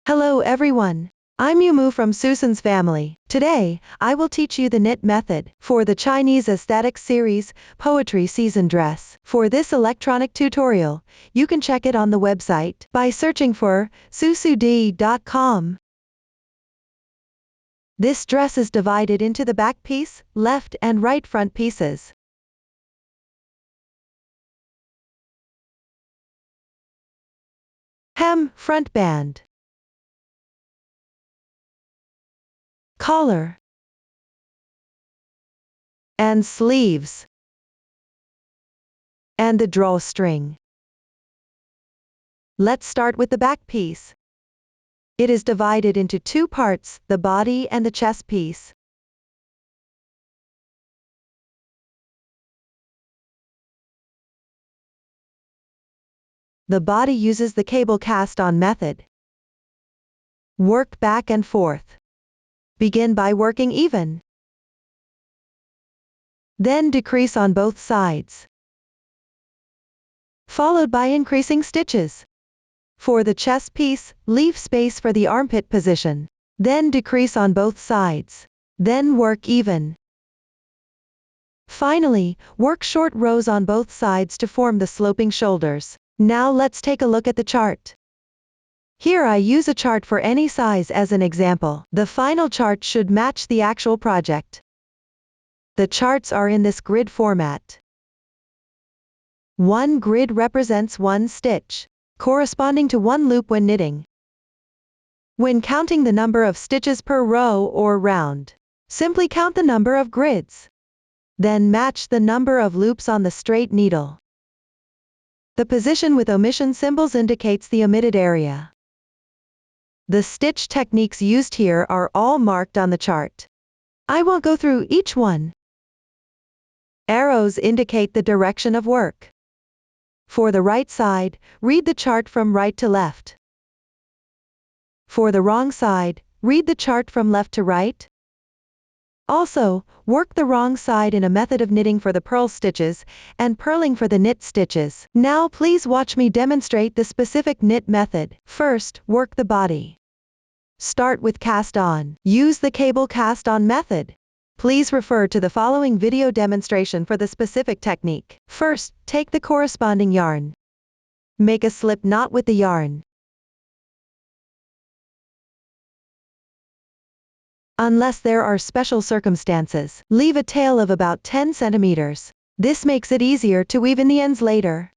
Hello everyone. I'm Yumu from Susan's family. Today, I will teach you the knit method for the Chinese aesthetic series, Poetry Season Dress. For this electronic tutorial, you can check it on the website by searching for susud.com. This dress is divided into the back piece, left and right front pieces. Hem, front band. Collar and sleeves, and the drawstring. Let's start with the back piece. It is divided into two parts, the body and the chest piece. The body uses the cable cast-on method. Work back and forth. Begin by working even. Then decrease on both sides, followed by increasing stitches. For the chest piece, leave space for the armpit position. Then decrease on both sides. Then work even. Finally, work short rows on both sides to form the sloping shoulders. Now let's take a look at the chart. Here I use a chart for any size as an example. The final chart should match the actual project. The charts are in this grid format. One grid represents one stitch, corresponding to one loop when knitting. When counting the number of stitches per row or round, simply count the number of grids. Then match the number of loops on the straight needle. The position with omission symbols indicates the omitted area. The stitch techniques used here are all marked on the chart. I won't go through each one. Arrows indicate the direction of work. For the right side, read the chart from right to left. For the wrong side, read the chart from left to right. Also, work the wrong side in a method of knitting for the purl stitches, and purling for the knit stitches. Now please watch me demonstrate the specific knit method. First, work the body. Start with cast on. Use the cable cast on method. Please refer to the following video demonstration for the specific technique. First, take the corresponding yarn. Make a slip knot with the yarn. Unless there are special circumstances, leave a tail of about 10 centimeters. This makes it easier to weave in the ends later.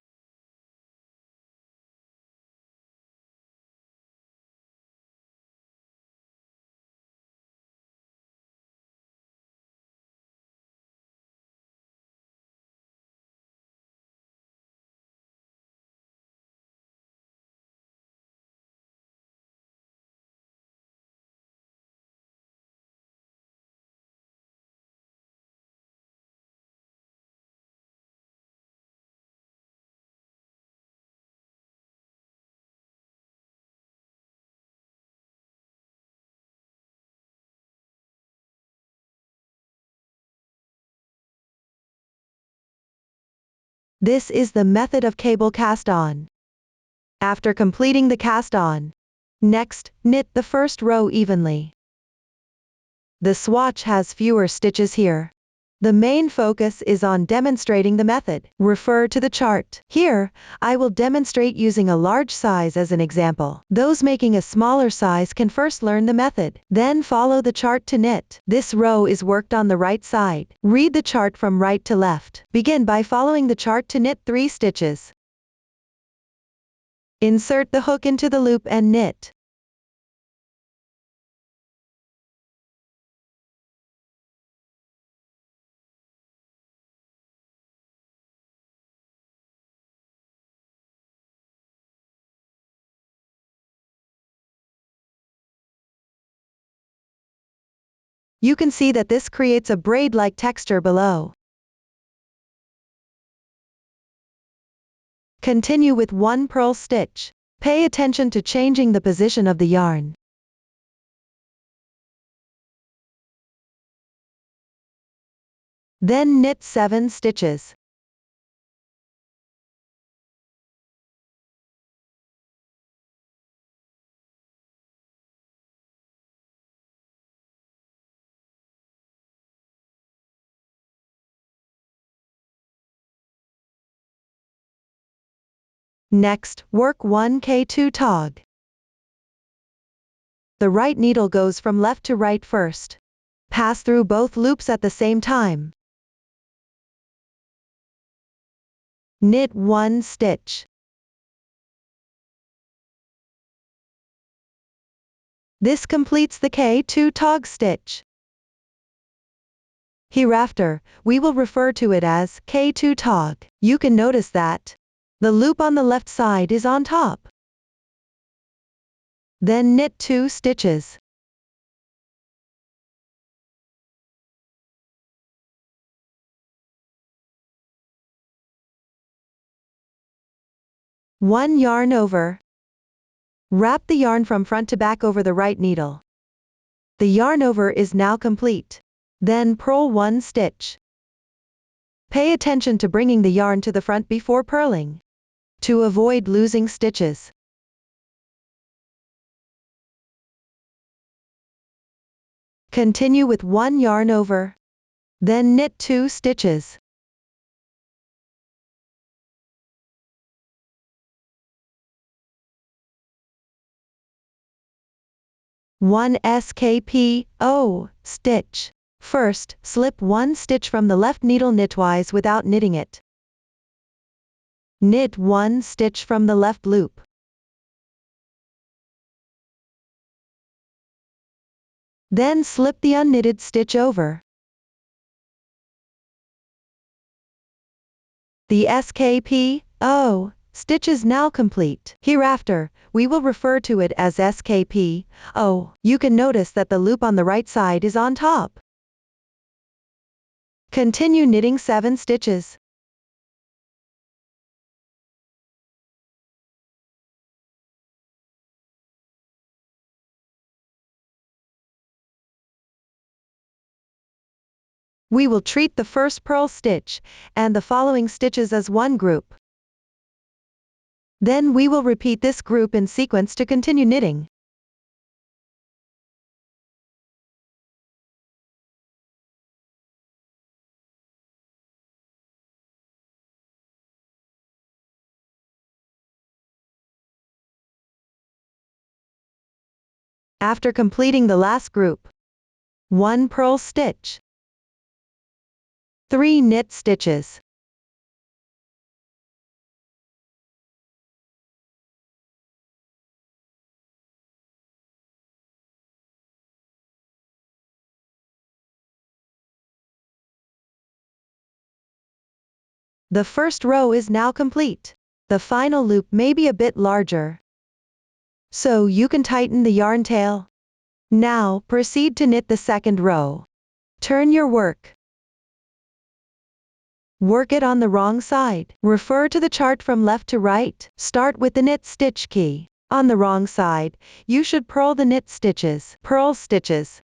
This is the method of cable cast on. After completing the cast on, next, knit the first row evenly. The swatch has fewer stitches here. The main focus is on demonstrating the method. Refer to the chart. Here, I will demonstrate using a large size as an example. Those making a smaller size can first learn the method, then follow the chart to knit. This row is worked on the right side. Read the chart from right to left. Begin by following the chart to knit 3 stitches. Insert the hook into the loop and knit. You can see that this creates a braid-like texture below. Continue with 1 purl stitch. Pay attention to changing the position of the yarn. Then knit 7 stitches. Next, work 1K2 tog. The right needle goes from left to right first. Pass through both loops at the same time. Knit 1 stitch. This completes the K2 tog stitch. Hereafter, we will refer to it as K2 tog. You can notice that the loop on the left side is on top. Then knit 2 stitches. One yarn over. Wrap the yarn from front to back over the right needle. The yarn over is now complete. Then purl 1 stitch. Pay attention to bringing the yarn to the front before purling, to avoid losing stitches. Continue with 1 yarn over. Then knit 2 stitches. One SKP stitch. First, slip 1 stitch from the left needle knitwise without knitting it. Knit 1 stitch from the left loop. Then slip the unknitted stitch over. The SKP stitch is now complete. Hereafter, we will refer to it as SKP. You can notice that the loop on the right side is on top. Continue knitting 7 stitches. We will treat the first purl stitch and the following stitches as one group. Then we will repeat this group in sequence to continue knitting. After completing the last group, 1 purl stitch, 3 knit stitches, the first row is now complete. The final loop may be a bit larger, so you can tighten the yarn tail. Now, proceed to knit the second row. Turn your work. Work it on the wrong side. Refer to the chart from left to right. Start with the knit stitch key. On the wrong side, you should purl the knit stitches. Purl stitches.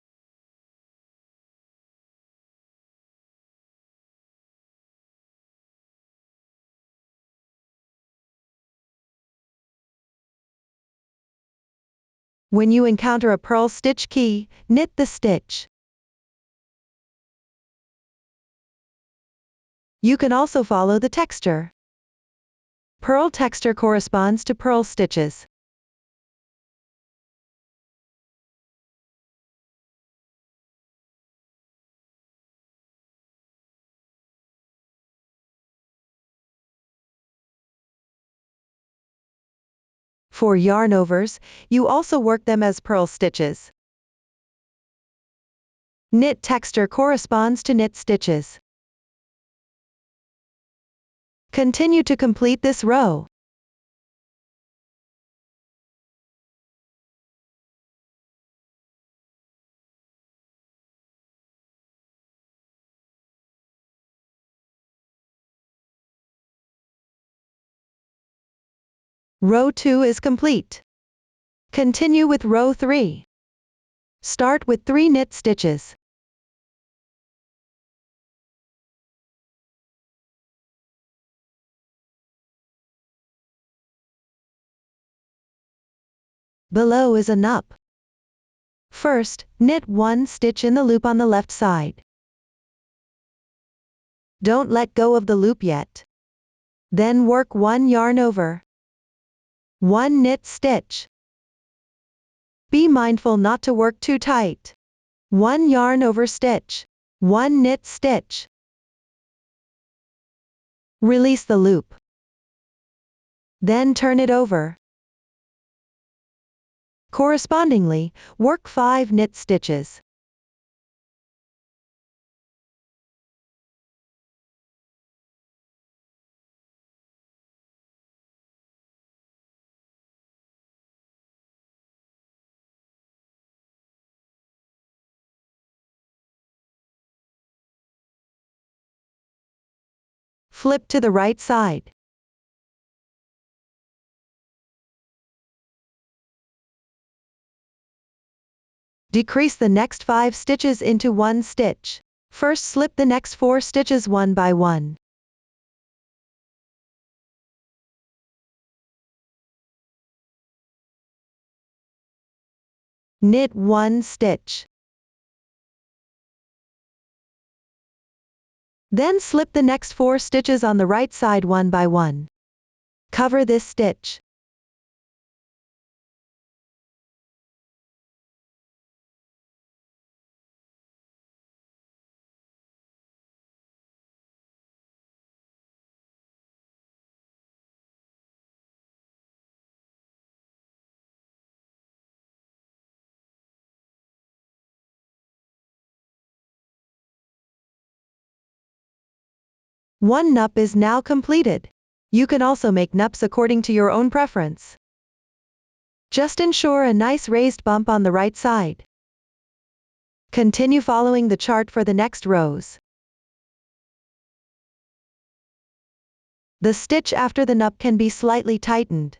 When you encounter a purl stitch key, knit the stitch. You can also follow the texture. Purl texture corresponds to purl stitches. For yarn overs, you also work them as purl stitches. Knit texture corresponds to knit stitches. Continue to complete this row. Row 2 is complete. Continue with row 3. Start with 3 knit stitches. Below is a nup. First, knit 1 stitch in the loop on the left side. Don't let go of the loop yet. Then work 1 yarn over. 1 knit stitch. Be mindful not to work too tight. 1 yarn over stitch. 1 knit stitch. Release the loop. Then turn it over. Correspondingly, work 5 knit stitches. Flip to the right side. Decrease the next 5 stitches into 1 stitch. First slip the next 4 stitches one by one. Knit 1 stitch. Then slip the next 4 stitches on the right side one by one. Cover this stitch. One nup is now completed. You can also make nups according to your own preference. Just ensure a nice raised bump on the right side. Continue following the chart for the next rows. The stitch after the nup can be slightly tightened.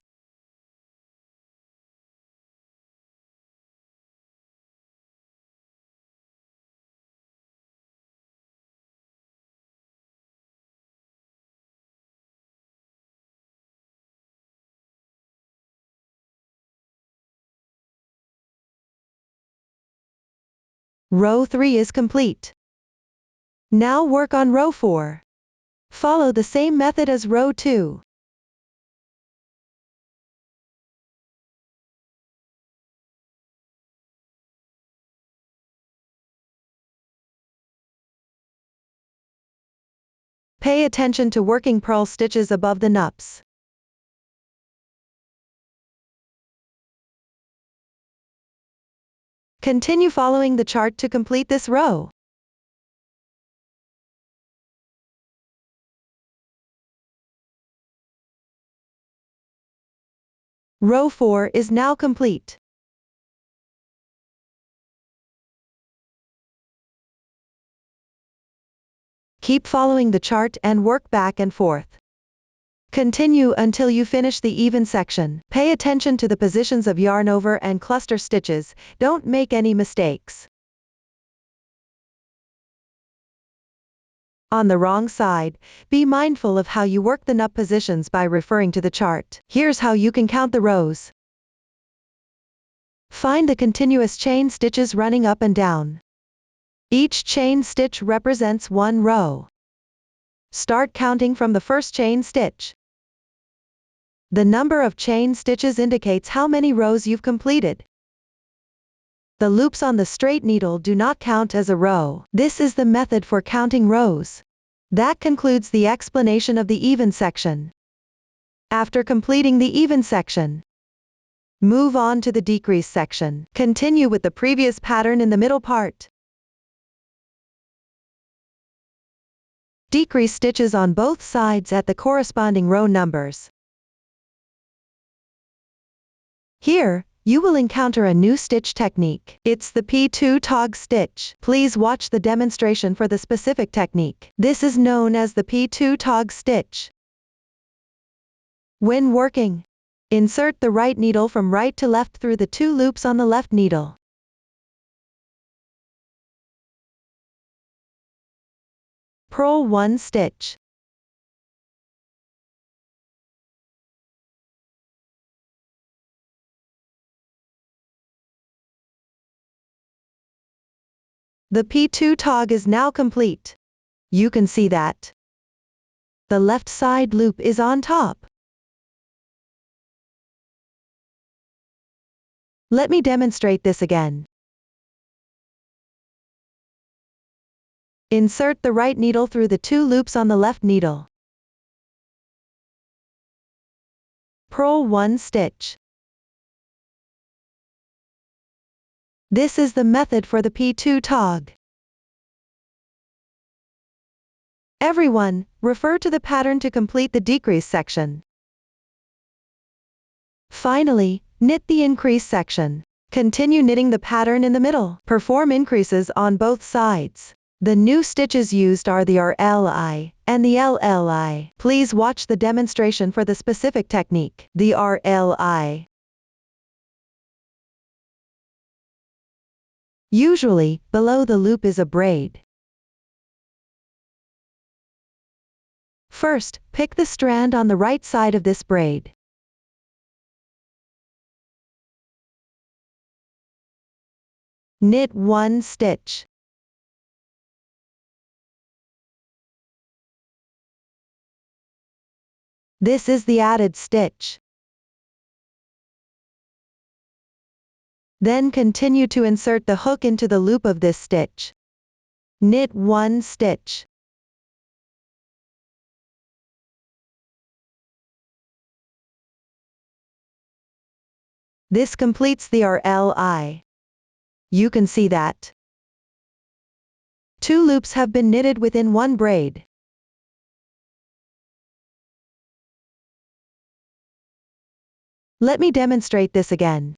Row 3 is complete. Now work on row 4. Follow the same method as row 2. Pay attention to working purl stitches above the nups. Continue following the chart to complete this row. Row 4 is now complete. Keep following the chart and work back and forth. Continue until you finish the even section. Pay attention to the positions of yarn over and cluster stitches, don't make any mistakes. On the wrong side, be mindful of how you work the nup positions by referring to the chart. Here's how you can count the rows. Find the continuous chain stitches running up and down. Each chain stitch represents 1 row. Start counting from the first chain stitch. The number of chain stitches indicates how many rows you've completed. The loops on the straight needle do not count as a row. This is the method for counting rows. That concludes the explanation of the even section. After completing the even section, move on to the decrease section. Continue with the previous pattern in the middle part. Decrease stitches on both sides at the corresponding row numbers. Here, you will encounter a new stitch technique. It's the P2 tog stitch. Please watch the demonstration for the specific technique. This is known as the P2 tog stitch. When working, insert the right needle from right to left through the 2 loops on the left needle. Purl 1 stitch. The P2 tog is now complete. You can see that the left side loop is on top. Let me demonstrate this again. Insert the right needle through the 2 loops on the left needle. Purl 1 stitch. This is the method for the P2 tog. Everyone, refer to the pattern to complete the decrease section. Finally, knit the increase section. Continue knitting the pattern in the middle. Perform increases on both sides. The new stitches used are the RLI and the LLI. Please watch the demonstration for the specific technique. The RLI. Usually, below the loop is a braid. First, pick the strand on the right side of this braid. Knit 1 stitch. This is the added stitch. Then continue to insert the hook into the loop of this stitch. Knit 1 stitch. This completes the RLI. You can see that 2 loops have been knitted within 1 braid. Let me demonstrate this again.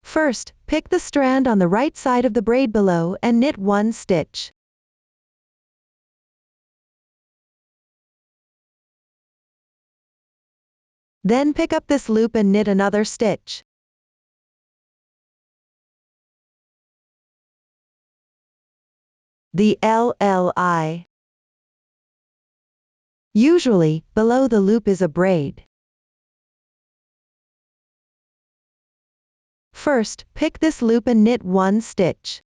First, pick the strand on the right side of the braid below and knit 1 stitch. Then pick up this loop and knit another stitch. The LLI. Usually, below the loop is a braid. First, pick this loop and knit 1 stitch.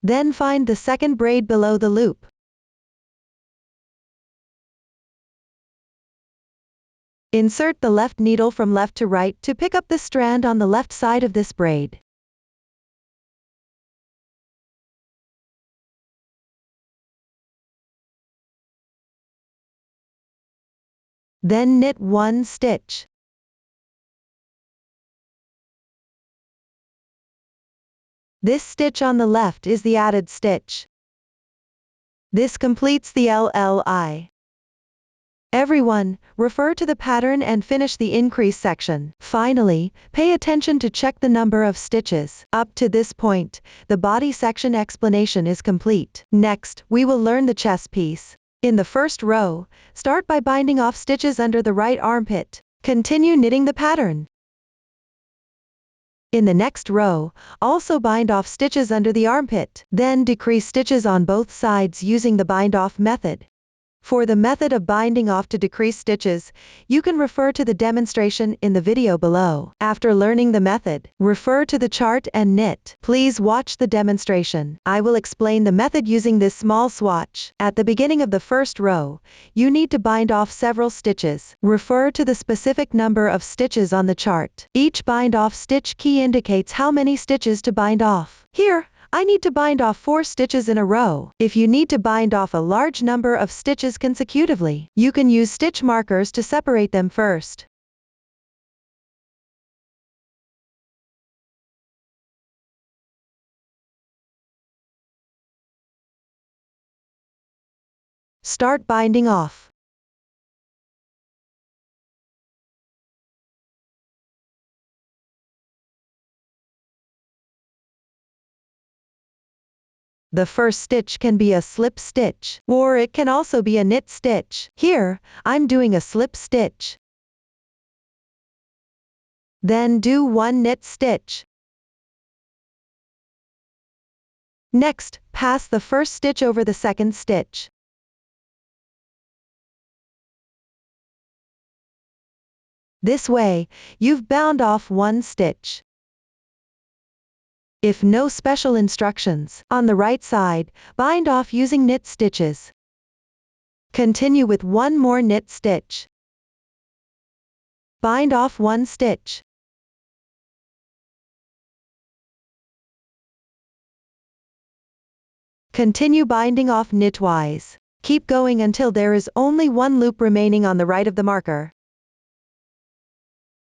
Then find the second braid below the loop. Insert the left needle from left to right to pick up the strand on the left side of this braid. Then knit 1 stitch. This stitch on the left is the added stitch. This completes the LLI. Everyone, refer to the pattern and finish the increase section. Finally, pay attention to check the number of stitches. Up to this point, the body section explanation is complete. Next, we will learn the chest piece. In the first row, start by binding off stitches under the right armpit. Continue knitting the pattern. In the next row, also bind off stitches under the armpit. Then decrease stitches on both sides using the bind off method. For the method of binding off to decrease stitches, you can refer to the demonstration in the video below. After learning the method, refer to the chart and knit. Please watch the demonstration. I will explain the method using this small swatch. At the beginning of the first row, you need to bind off several stitches. Refer to the specific number of stitches on the chart. Each bind off stitch key indicates how many stitches to bind off. Here, I need to bind off 4 stitches in a row. If you need to bind off a large number of stitches consecutively, you can use stitch markers to separate them first. Start binding off. The first stitch can be a slip stitch, or it can also be a knit stitch. Here, I'm doing a slip stitch. Then do 1 knit stitch. Next, pass the first stitch over the second stitch. This way, you've bound off one stitch. If no special instructions, on the right side, bind off using knit stitches. Continue with one more knit stitch. Bind off one stitch. Continue binding off knitwise. Keep going until there is only one loop remaining on the right of the marker.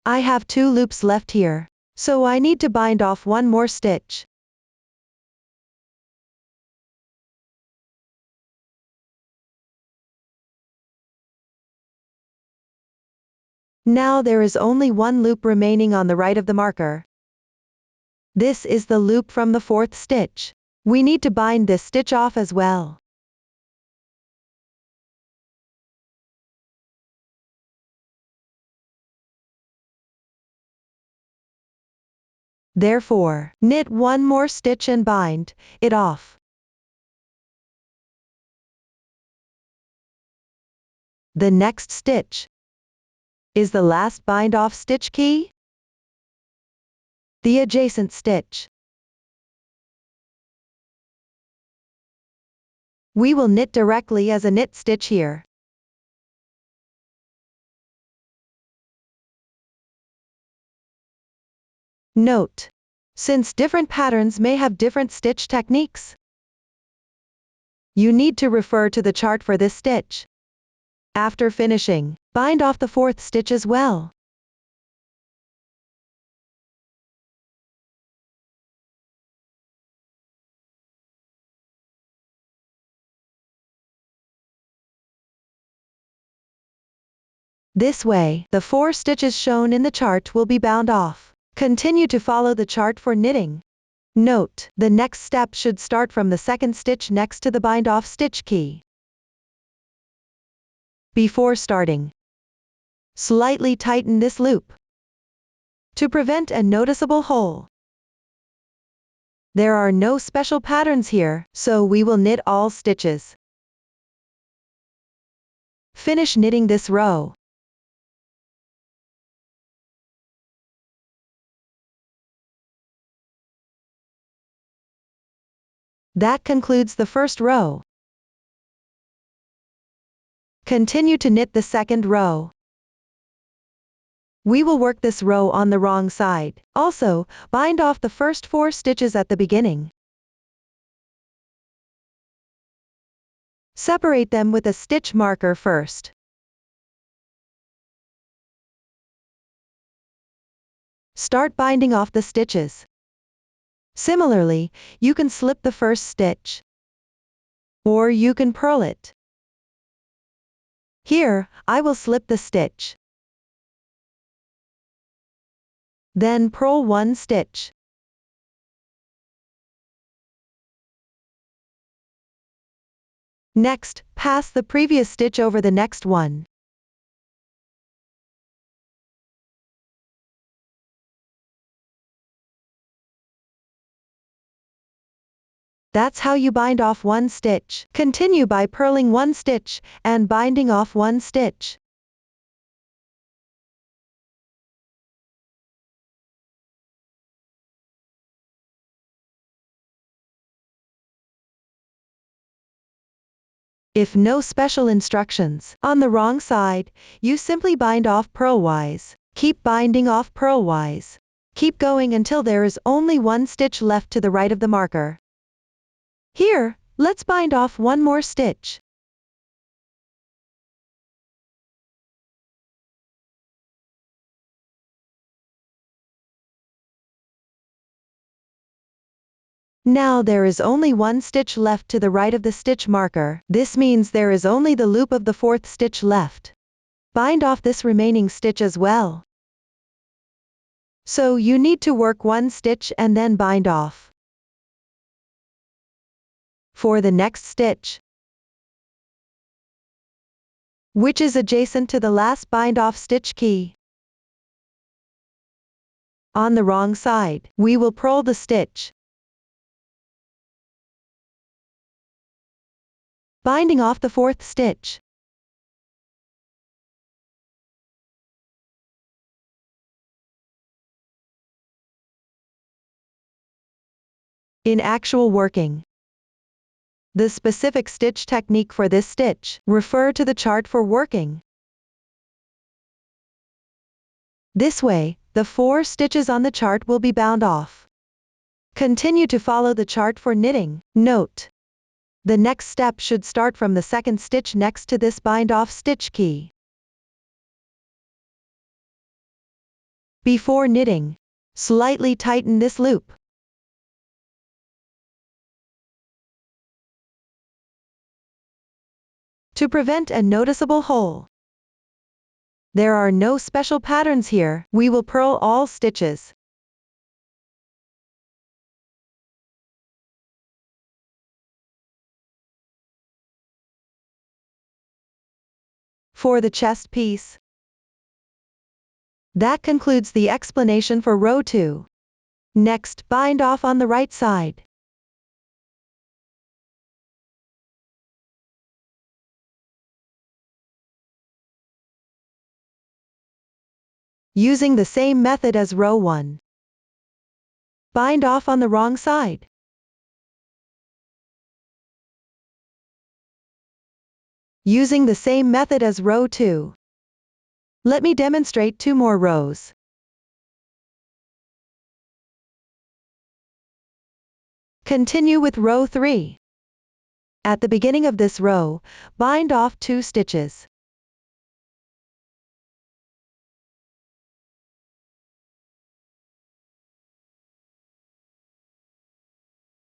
I have 2 loops left here, so I need to bind off one more stitch. Now there is only one loop remaining on the right of the marker. This is the loop from the 4th stitch. We need to bind this stitch off as well. Therefore, knit one more stitch and bind it off. The next stitch is the last bind off stitch key, the adjacent stitch. We will knit directly as a knit stitch here. Note: since different patterns may have different stitch techniques, you need to refer to the chart for this stitch. After finishing, bind off the 4th stitch as well. This way, the 4 stitches shown in the chart will be bound off. Continue to follow the chart for knitting. Note: the next step should start from the 2nd stitch next to the bind off stitch key. Before starting, slightly tighten this loop to prevent a noticeable hole. There are no special patterns here, so we will knit all stitches. Finish knitting this row. That concludes the first row. Continue to knit the second row. We will work this row on the wrong side. Also, bind off the first 4 stitches at the beginning. Separate them with a stitch marker first. Start binding off the stitches. Similarly, you can slip the first stitch, or you can purl it. Here, I will slip the stitch. Then purl one stitch. Next, pass the previous stitch over the next one. That's how you bind off one stitch. Continue by purling one stitch and binding off one stitch. If no special instructions, on the wrong side, you simply bind off purlwise. Keep binding off purlwise. Keep going until there is only one stitch left to the right of the marker. Here, let's bind off one more stitch. Now there is only one stitch left to the right of the stitch marker. This means there is only the loop of the 4th stitch left. Bind off this remaining stitch as well. So you need to work one stitch and then bind off. For the next stitch, which is adjacent to the last bind off stitch key, on the wrong side, we will purl the stitch, binding off the 4th stitch. In actual working, the specific stitch technique for this stitch, refer to the chart for working. This way, the 4 stitches on the chart will be bound off. Continue to follow the chart for knitting. Note: the next step should start from the second stitch next to this bind-off stitch key. Before knitting, slightly tighten this loop. To prevent a noticeable hole. There are no special patterns here, we will purl all stitches. For the chest piece. That concludes the explanation for row 2. Next, bind off on the right side. Using the same method as row 1. Bind off on the wrong side. Using the same method as row 2. Let me demonstrate 2 more rows. Continue with row 3. At the beginning of this row, bind off 2 stitches.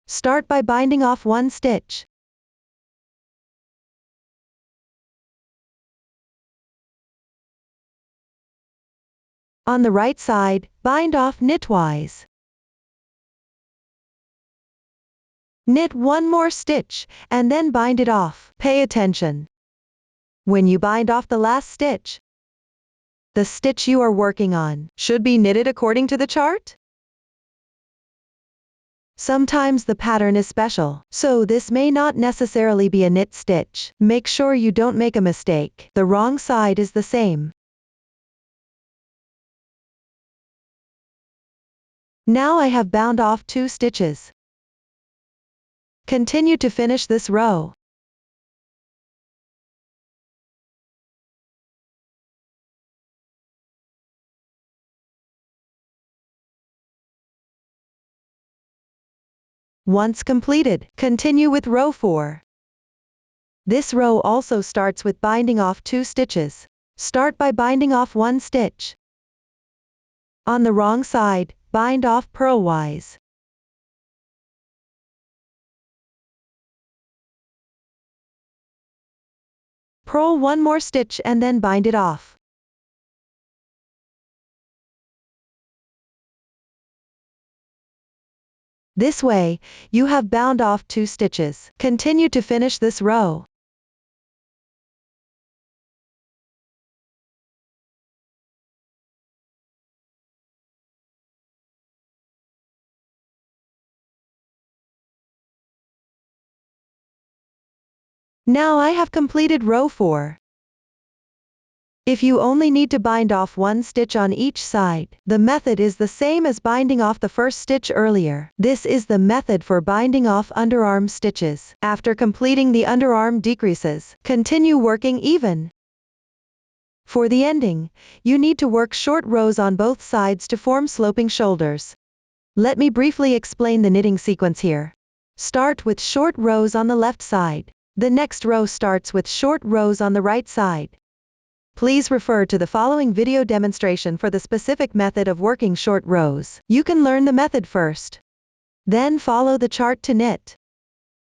Start by binding off 1 stitch. On the right side, bind off knitwise. Knit 1 more stitch, and then bind it off. Pay attention. When you bind off the last stitch, the stitch you are working on should be knitted according to the chart. Sometimes the pattern is special, so this may not necessarily be a knit stitch. Make sure you don't make a mistake. The wrong side is the same. Now I have bound off 2 stitches. Continue to finish this row. Once completed, continue with row 4. This row also starts with binding off 2 stitches. Start by binding off 1 stitch. On the wrong side, bind off purlwise. Purl 1 more stitch and then bind it off. This way, you have bound off 2 stitches. Continue to finish this row. Now I have completed row 4. If you only need to bind off 1 stitch on each side, the method is the same as binding off the first stitch earlier. This is the method for binding off underarm stitches. After completing the underarm decreases, continue working even. For the ending, you need to work short rows on both sides to form sloping shoulders. Let me briefly explain the knitting sequence here. Start with short rows on the left side. The next row starts with short rows on the right side. Please refer to the following video demonstration for the specific method of working short rows. You can learn the method first. Then follow the chart to knit.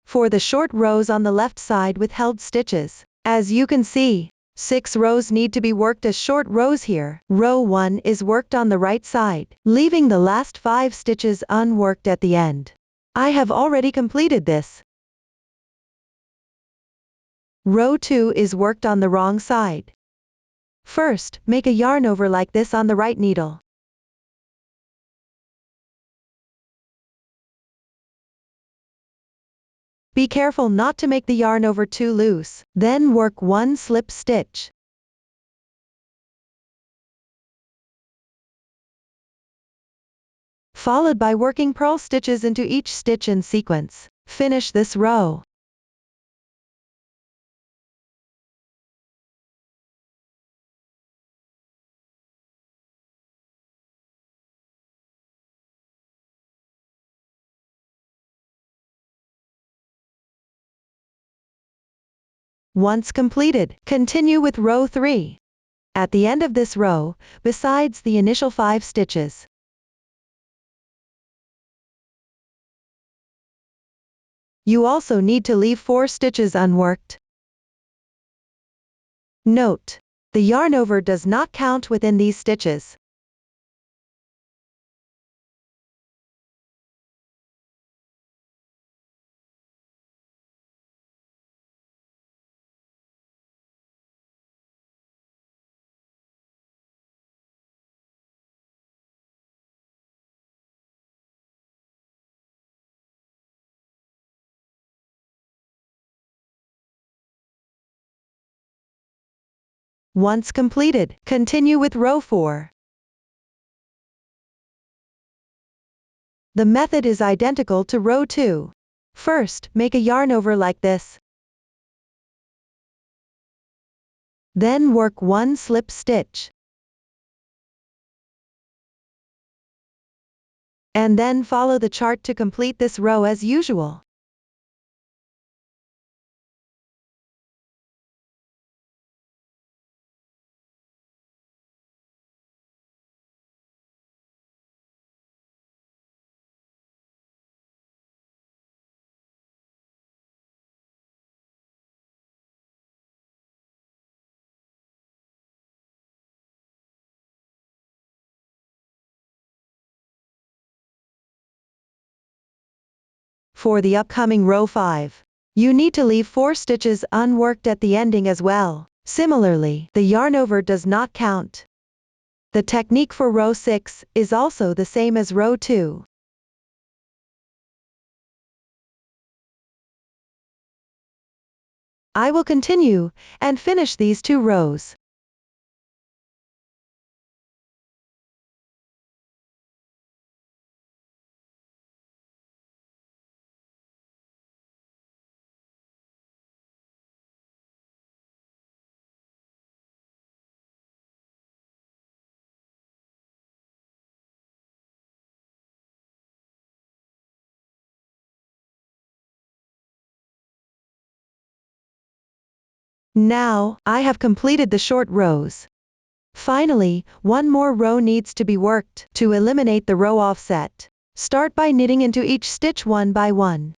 For the short rows on the left side with held stitches, as you can see, 6 rows need to be worked as short rows here. Row 1 is worked on the right side, leaving the last 5 stitches unworked at the end. I have already completed this. Row 2 is worked on the wrong side. First, make a yarn over like this on the right needle. Be careful not to make the yarn over too loose, then work 1 slip stitch. followed by working purl stitches into each stitch in sequence. Finish this row. Once completed, continue with row 3. At the end of this row, besides the initial 5 stitches, you also need to leave 4 stitches unworked. Note: the yarn over does not count within these stitches. Once completed, continue with row 4. The method is identical to row 2. First, make a yarn over like this. Then work 1 slip stitch. And then follow the chart to complete this row as usual. For the upcoming row 5, you need to leave 4 stitches unworked at the ending as well. Similarly, the yarn over does not count. The technique for row 6 is also the same as row 2. I will continue and finish these 2 rows. Now, I have completed the short rows. Finally, one more row needs to be worked to eliminate the row offset. Start by knitting into each stitch one by one,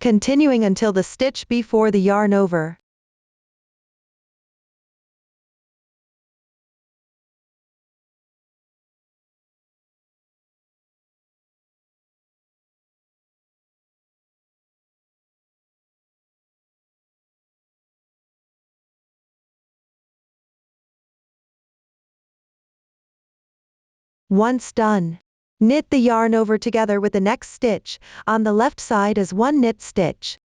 continuing until the stitch before the yarn over. Once done, knit the yarn over together with the next stitch on the left side as one knit stitch.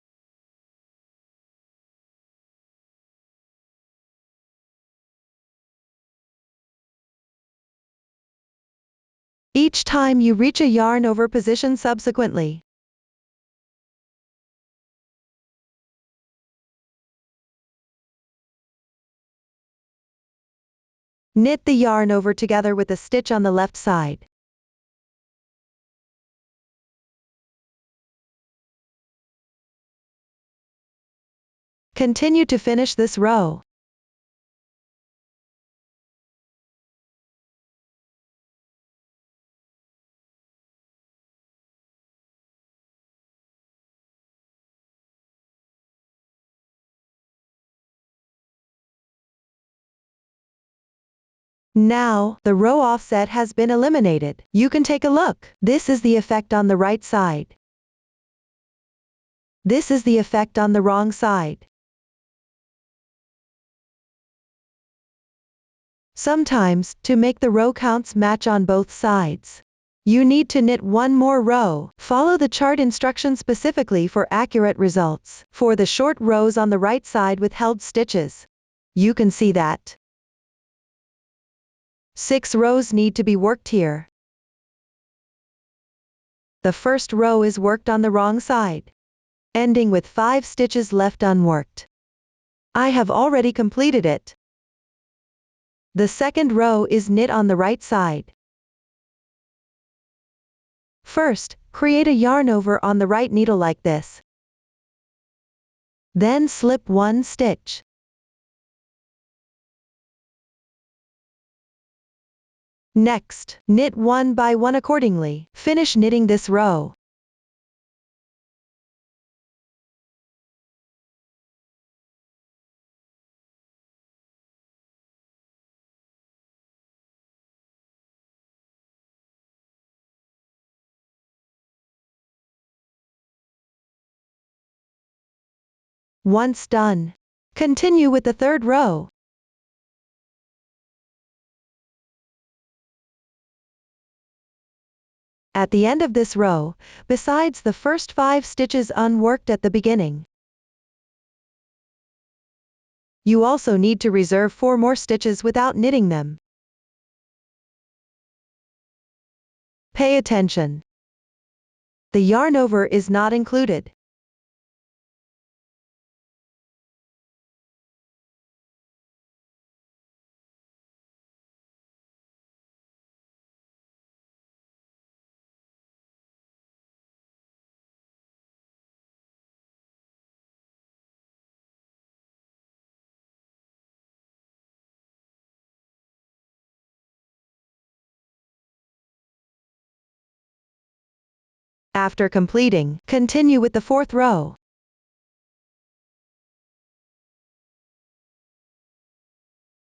Each time you reach a yarn over position subsequently. Knit the yarn over together with a stitch on the left side. Continue to finish this row. Now, the row offset has been eliminated. You can take a look. This is the effect on the right side. This is the effect on the wrong side. Sometimes, to make the row counts match on both sides, you need to knit one more row. Follow the chart instructions specifically for accurate results. For the short rows on the right side with held stitches, you can see that 6 rows need to be worked here. The first row is worked on the wrong side, ending with 5 stitches left unworked. I have already completed it. The second row is knit on the right side. First, create a yarn over on the right needle like this. Then slip 1 stitch. Next, knit 1 by 1 accordingly. Finish knitting this row. Once done, continue with the third row. At the end of this row, besides the first 5 stitches unworked at the beginning, you also need to reserve 4 more stitches without knitting them. Pay attention. The yarn over is not included. After completing, continue with the fourth row.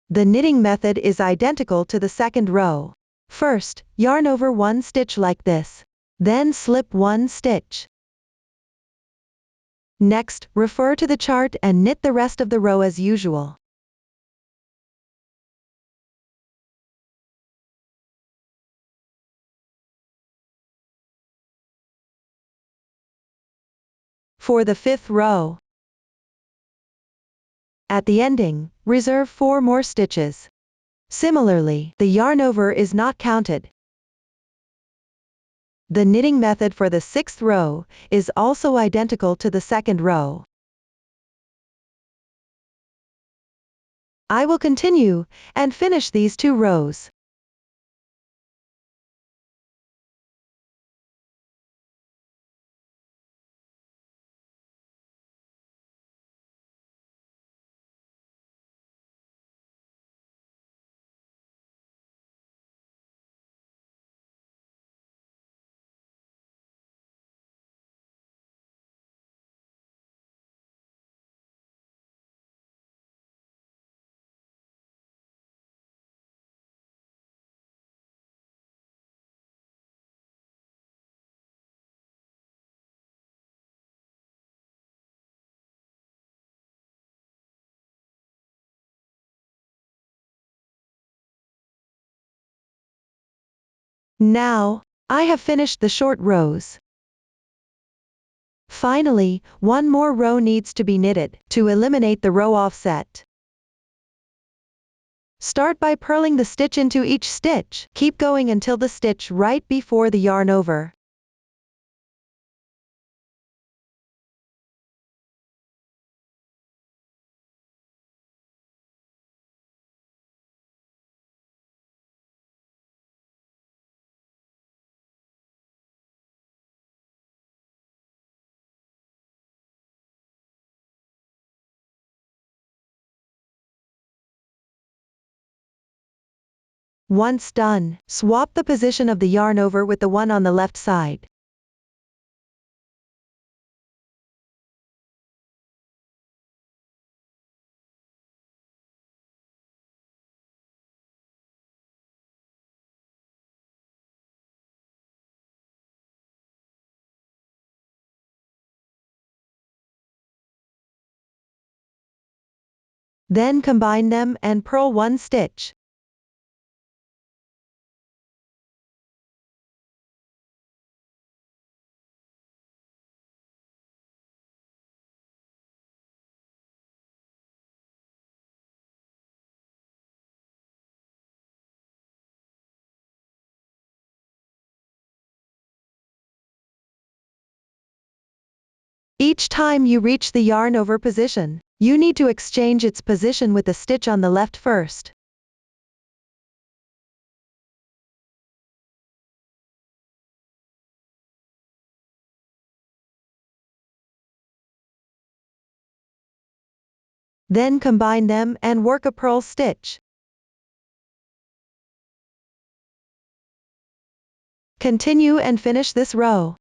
The knitting method is identical to the second row. First, yarn over 1 stitch like this. Then slip 1 stitch. Next, refer to the chart and knit the rest of the row as usual. For the fifth row, at the ending, reserve 4 more stitches. Similarly, the yarn over is not counted. The knitting method for the sixth row is also identical to the second row. I will continue and finish these 2 rows. Now, I have finished the short rows. Finally, 1 more row needs to be knitted to eliminate the row offset. Start by purling the stitch into each stitch. Keep going until the stitch right before the yarn over. Once done, swap the position of the yarn over with the one on the left side. Then combine them and purl 1 stitch. Each time you reach the yarn over position, you need to exchange its position with the stitch on the left first. Then combine them and work a purl stitch. Continue and finish this row.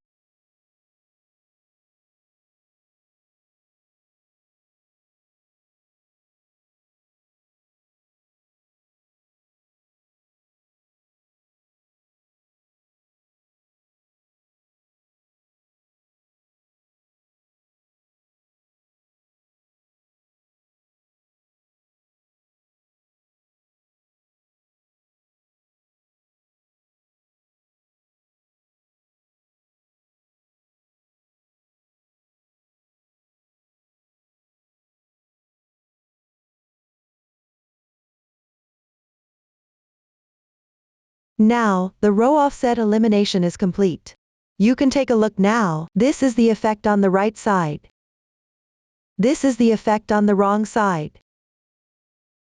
Now, the row offset elimination is complete. You can take a look now. This is the effect on the right side. This is the effect on the wrong side.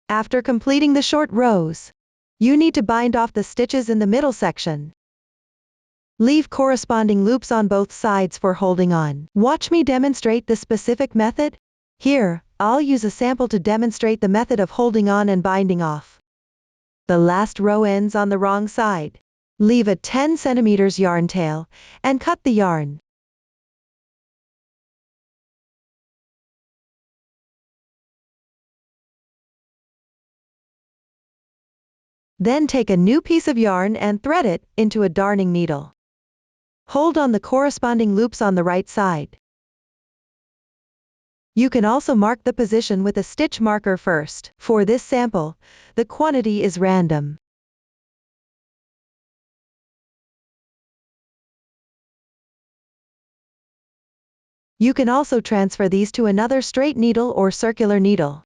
After completing the short rows, you need to bind off the stitches in the middle section. Leave corresponding loops on both sides for holding on. Watch me demonstrate the specific method. Here, I'll use a sample to demonstrate the method of holding on and binding off. The last row ends on the wrong side. Leave a 10 cm yarn tail, and cut the yarn. Then take a new piece of yarn and thread it into a darning needle. Hold on the corresponding loops on the right side. You can also mark the position with a stitch marker first. For this sample, the quantity is random. You can also transfer these to another straight needle or circular needle.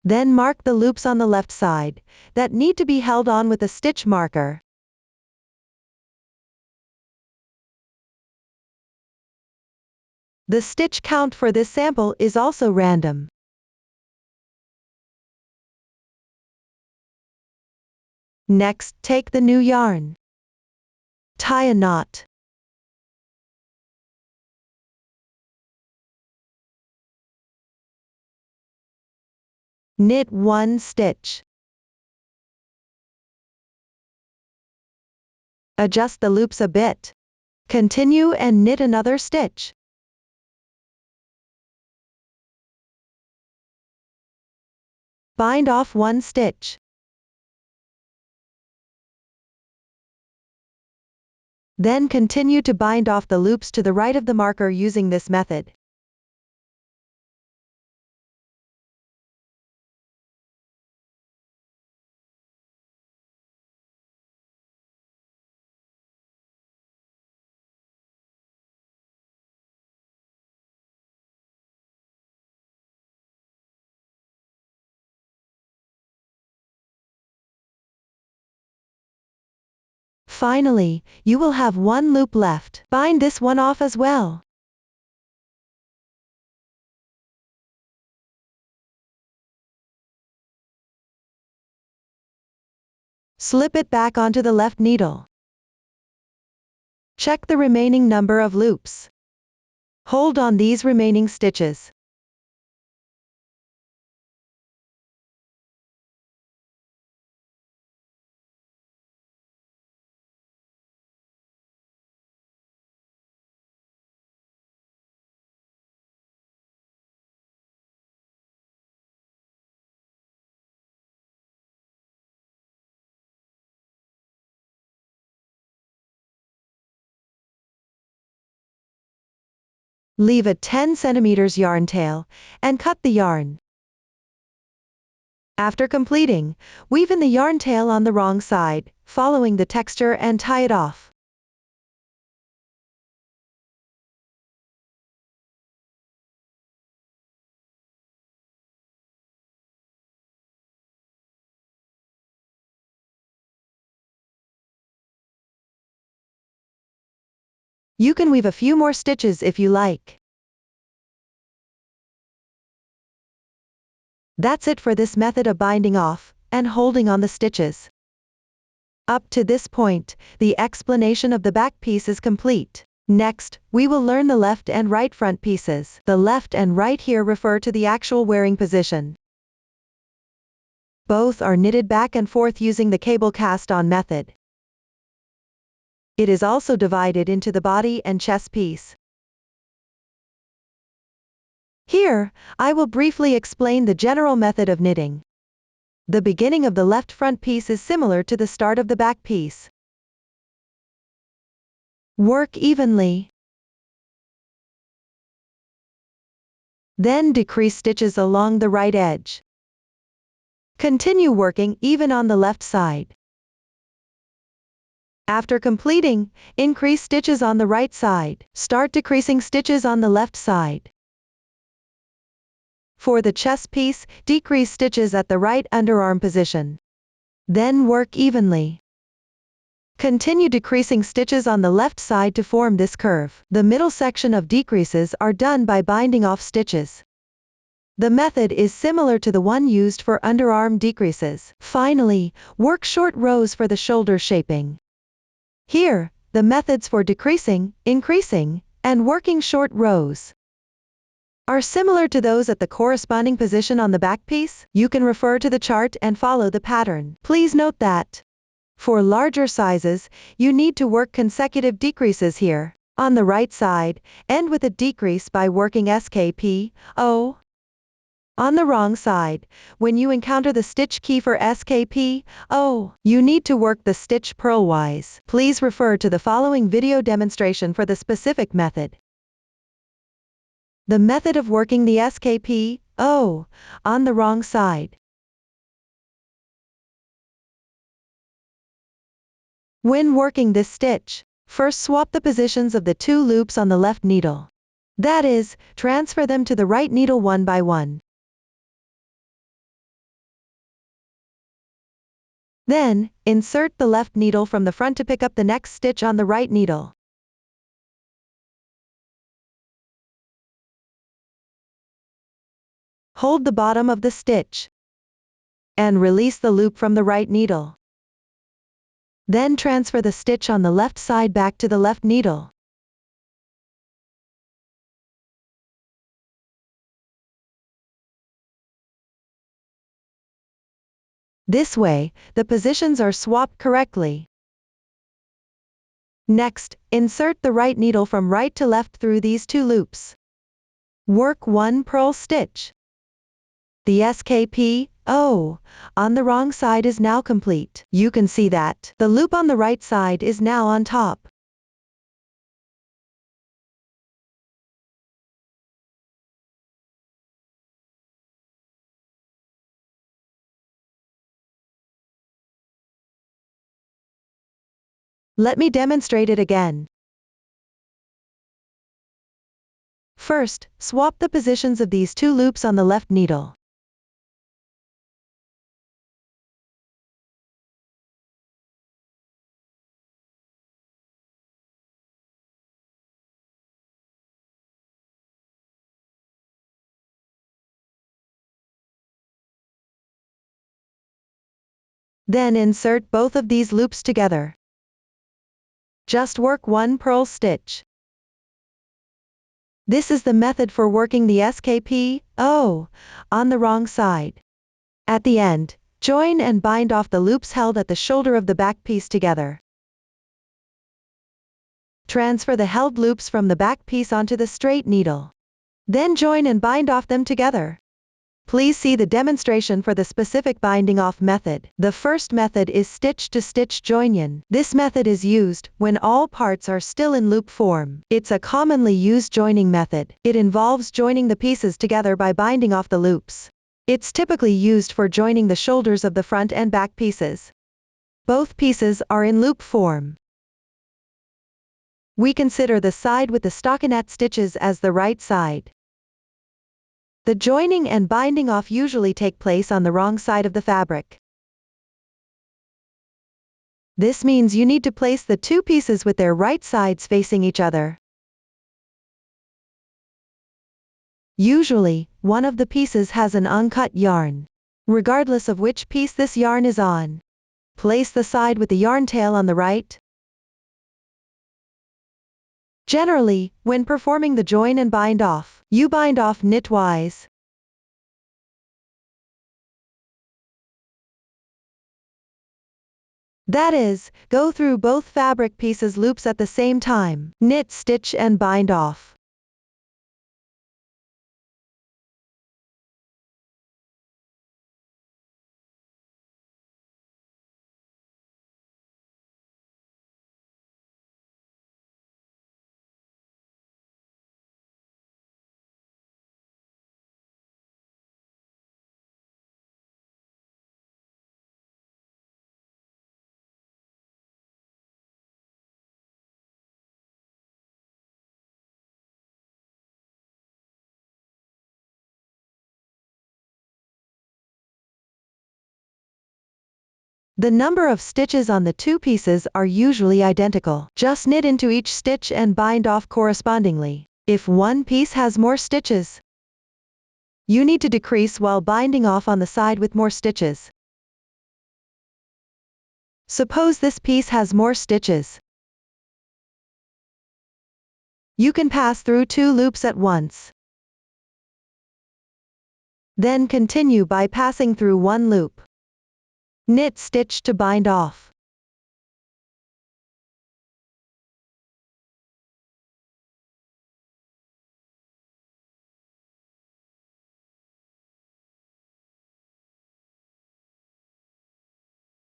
Then mark the loops on the left side that need to be held on with a stitch marker. The stitch count for this sample is also random. Next, take the new yarn. Tie a knot. Knit one stitch. Adjust the loops a bit. Continue and knit another stitch. Bind off one stitch. Then continue to bind off the loops to the right of the marker using this method. Finally, you will have one loop left. Bind this one off as well. Slip it back onto the left needle. Check the remaining number of loops. Hold on these remaining stitches. Leave a 10 cm yarn tail, and cut the yarn. After completing, weave in the yarn tail on the wrong side, following the texture and tie it off. You can weave a few more stitches if you like. That's it for this method of binding off and holding on the stitches. Up to this point, the explanation of the back piece is complete. Next, we will learn the left and right front pieces. The left and right here refer to the actual wearing position. Both are knitted back and forth using the cable cast-on method. It is also divided into the body and chest piece. Here, I will briefly explain the general method of knitting. The beginning of the left front piece is similar to the start of the back piece. Work evenly. Then decrease stitches along the right edge. Continue working even on the left side. After completing, increase stitches on the right side. Start decreasing stitches on the left side. For the chest piece, decrease stitches at the right underarm position. Then work evenly. Continue decreasing stitches on the left side to form this curve. The middle section of decreases are done by binding off stitches. The method is similar to the one used for underarm decreases. Finally, work short rows for the shoulder shaping. Here, the methods for decreasing, increasing, and working short rows are similar to those at the corresponding position on the back piece. You can refer to the chart and follow the pattern. Please note that for larger sizes, you need to work consecutive decreases here. On the right side, end with a decrease by working SKP, O. On the wrong side, when you encounter the stitch key for SKP, O, you need to work the stitch purlwise. Please refer to the following video demonstration for the specific method. The method of working the SKP, O, on the wrong side. When working this stitch, first swap the positions of the two loops on the left needle. That is, transfer them to the right needle one by one. Then, insert the left needle from the front to pick up the next stitch on the right needle. Hold the bottom of the stitch and release the loop from the right needle. Then transfer the stitch on the left side back to the left needle. This way, the positions are swapped correctly. Next, insert the right needle from right to left through these two loops. Work one purl stitch. The SKP, O, on the wrong side is now complete. You can see that the loop on the right side is now on top. Let me demonstrate it again. First, swap the positions of these two loops on the left needle. Then insert both of these loops together. Just work one purl stitch. This is the method for working the SKP, O, on the wrong side. At the end, join and bind off the loops held at the shoulder of the back piece together. Transfer the held loops from the back piece onto the straight needle. Then join and bind off them together. Please see the demonstration for the specific binding off method. The first method is stitch-to-stitch joinion. This method is used when all parts are still in loop form. It's a commonly used joining method. It involves joining the pieces together by binding off the loops. It's typically used for joining the shoulders of the front and back pieces. Both pieces are in loop form. We consider the side with the stockinette stitches as the right side. The joining and binding off usually take place on the wrong side of the fabric. This means you need to place the two pieces with their right sides facing each other. Usually, one of the pieces has an uncut yarn. Regardless of which piece this yarn is on, place the side with the yarn tail on the right. Generally, when performing the join and bind off, you bind off knitwise. That is, go through both fabric pieces loops at the same time, knit, stitch and bind off. The number of stitches on the two pieces are usually identical. Just knit into each stitch and bind off correspondingly. If one piece has more stitches, you need to decrease while binding off on the side with more stitches. Suppose this piece has more stitches. You can pass through two loops at once. Then continue by passing through one loop. Knit, stitch to bind off.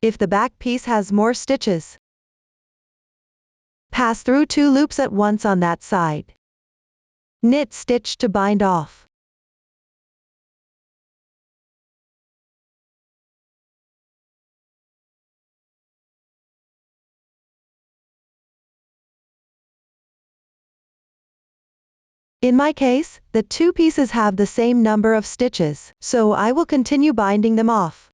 If the back piece has more stitches, pass through two loops at once on that side. Knit, stitch to bind off. In my case, the two pieces have the same number of stitches, so I will continue binding them off.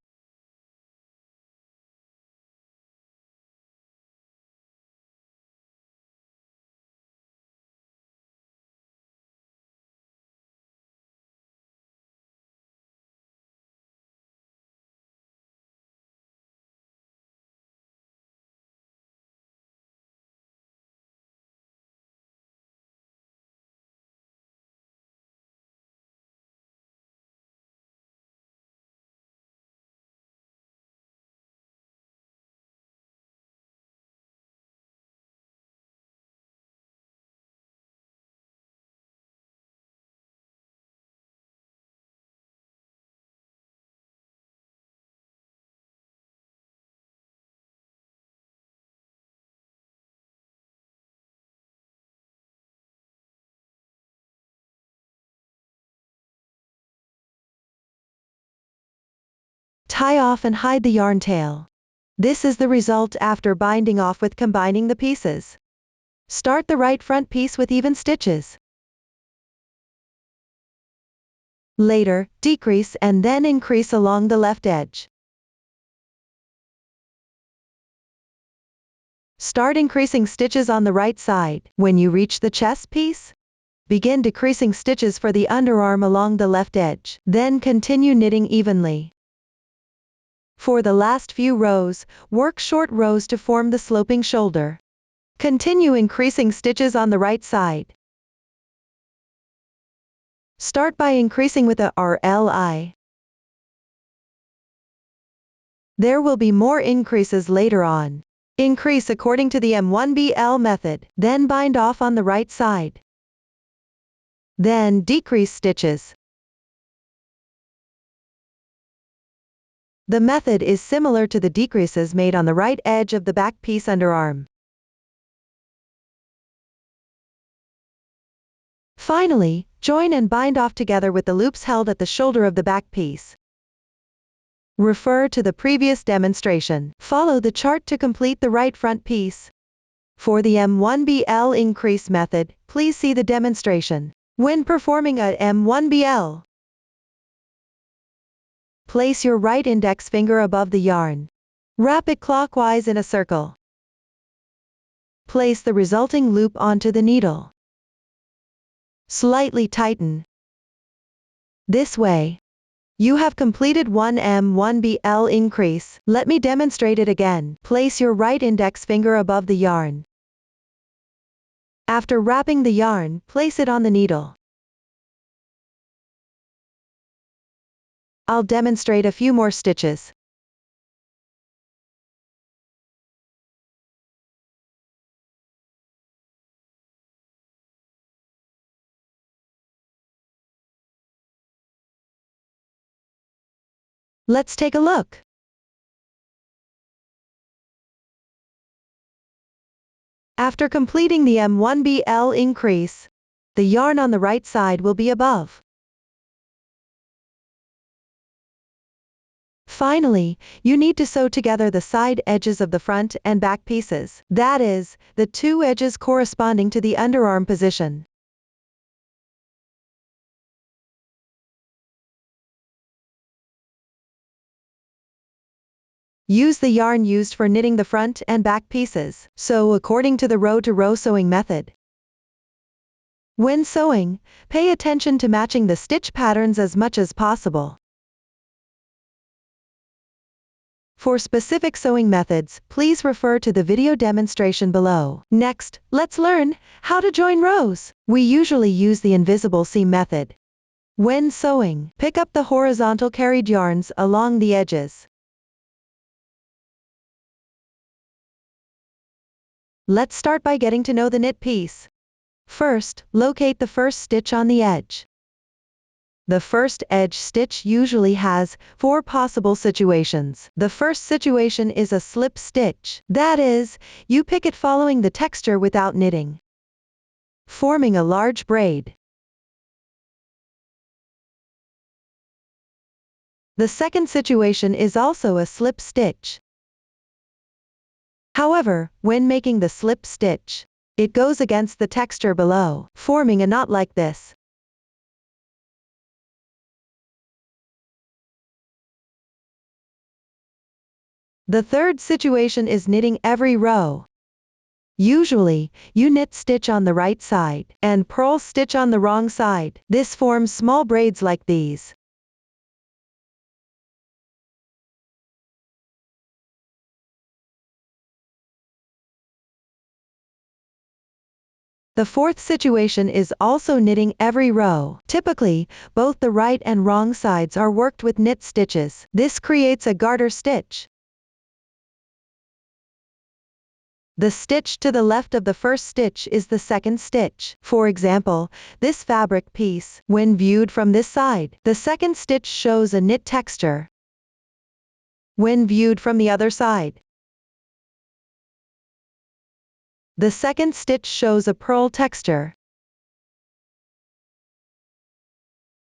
Tie off and hide the yarn tail. This is the result after binding off with combining the pieces. Start the right front piece with even stitches. Later, decrease and then increase along the left edge. Start increasing stitches on the right side. When you reach the chest piece, begin decreasing stitches for the underarm along the left edge. Then continue knitting evenly. For the last few rows, work short rows to form the sloping shoulder. Continue increasing stitches on the right side. Start by increasing with a RLI. There will be more increases later on. Increase according to the M1BL method, then bind off on the right side. Then decrease stitches. The method is similar to the decreases made on the right edge of the back piece underarm. Finally, join and bind off together with the loops held at the shoulder of the back piece. Refer to the previous demonstration. Follow the chart to complete the right front piece. For the M1BL increase method, please see the demonstration. When performing a M1BL, place your right index finger above the yarn. Wrap it clockwise in a circle. Place the resulting loop onto the needle. Slightly tighten. This way, you have completed one M1BL increase. Let me demonstrate it again. Place your right index finger above the yarn. After wrapping the yarn, place it on the needle. I'll demonstrate a few more stitches. Let's take a look. After completing the M1BL increase, the yarn on the right side will be above. Finally, you need to sew together the side edges of the front and back pieces. That is, the two edges corresponding to the underarm position. Use the yarn used for knitting the front and back pieces. Sew according to the row-to-row sewing method. When sewing, pay attention to matching the stitch patterns as much as possible. For specific sewing methods, please refer to the video demonstration below. Next, let's learn how to join rows. We usually use the invisible seam method. When sewing, pick up the horizontal carried yarns along the edges. Let's start by getting to know the knit piece. First, locate the first stitch on the edge. The first edge stitch usually has 4 possible situations. The first situation is a slip stitch. That is, you pick it following the texture without knitting, forming a large braid. The second situation is also a slip stitch. However, when making the slip stitch, it goes against the texture below, forming a knot like this. The third situation is knitting every row. Usually, you knit stitch on the right side and purl stitch on the wrong side. This forms small braids like these. The fourth situation is also knitting every row. Typically, both the right and wrong sides are worked with knit stitches. This creates a garter stitch. The stitch to the left of the first stitch is the second stitch. For example, this fabric piece, when viewed from this side, the second stitch shows a knit texture. When viewed from the other side, the second stitch shows a purl texture.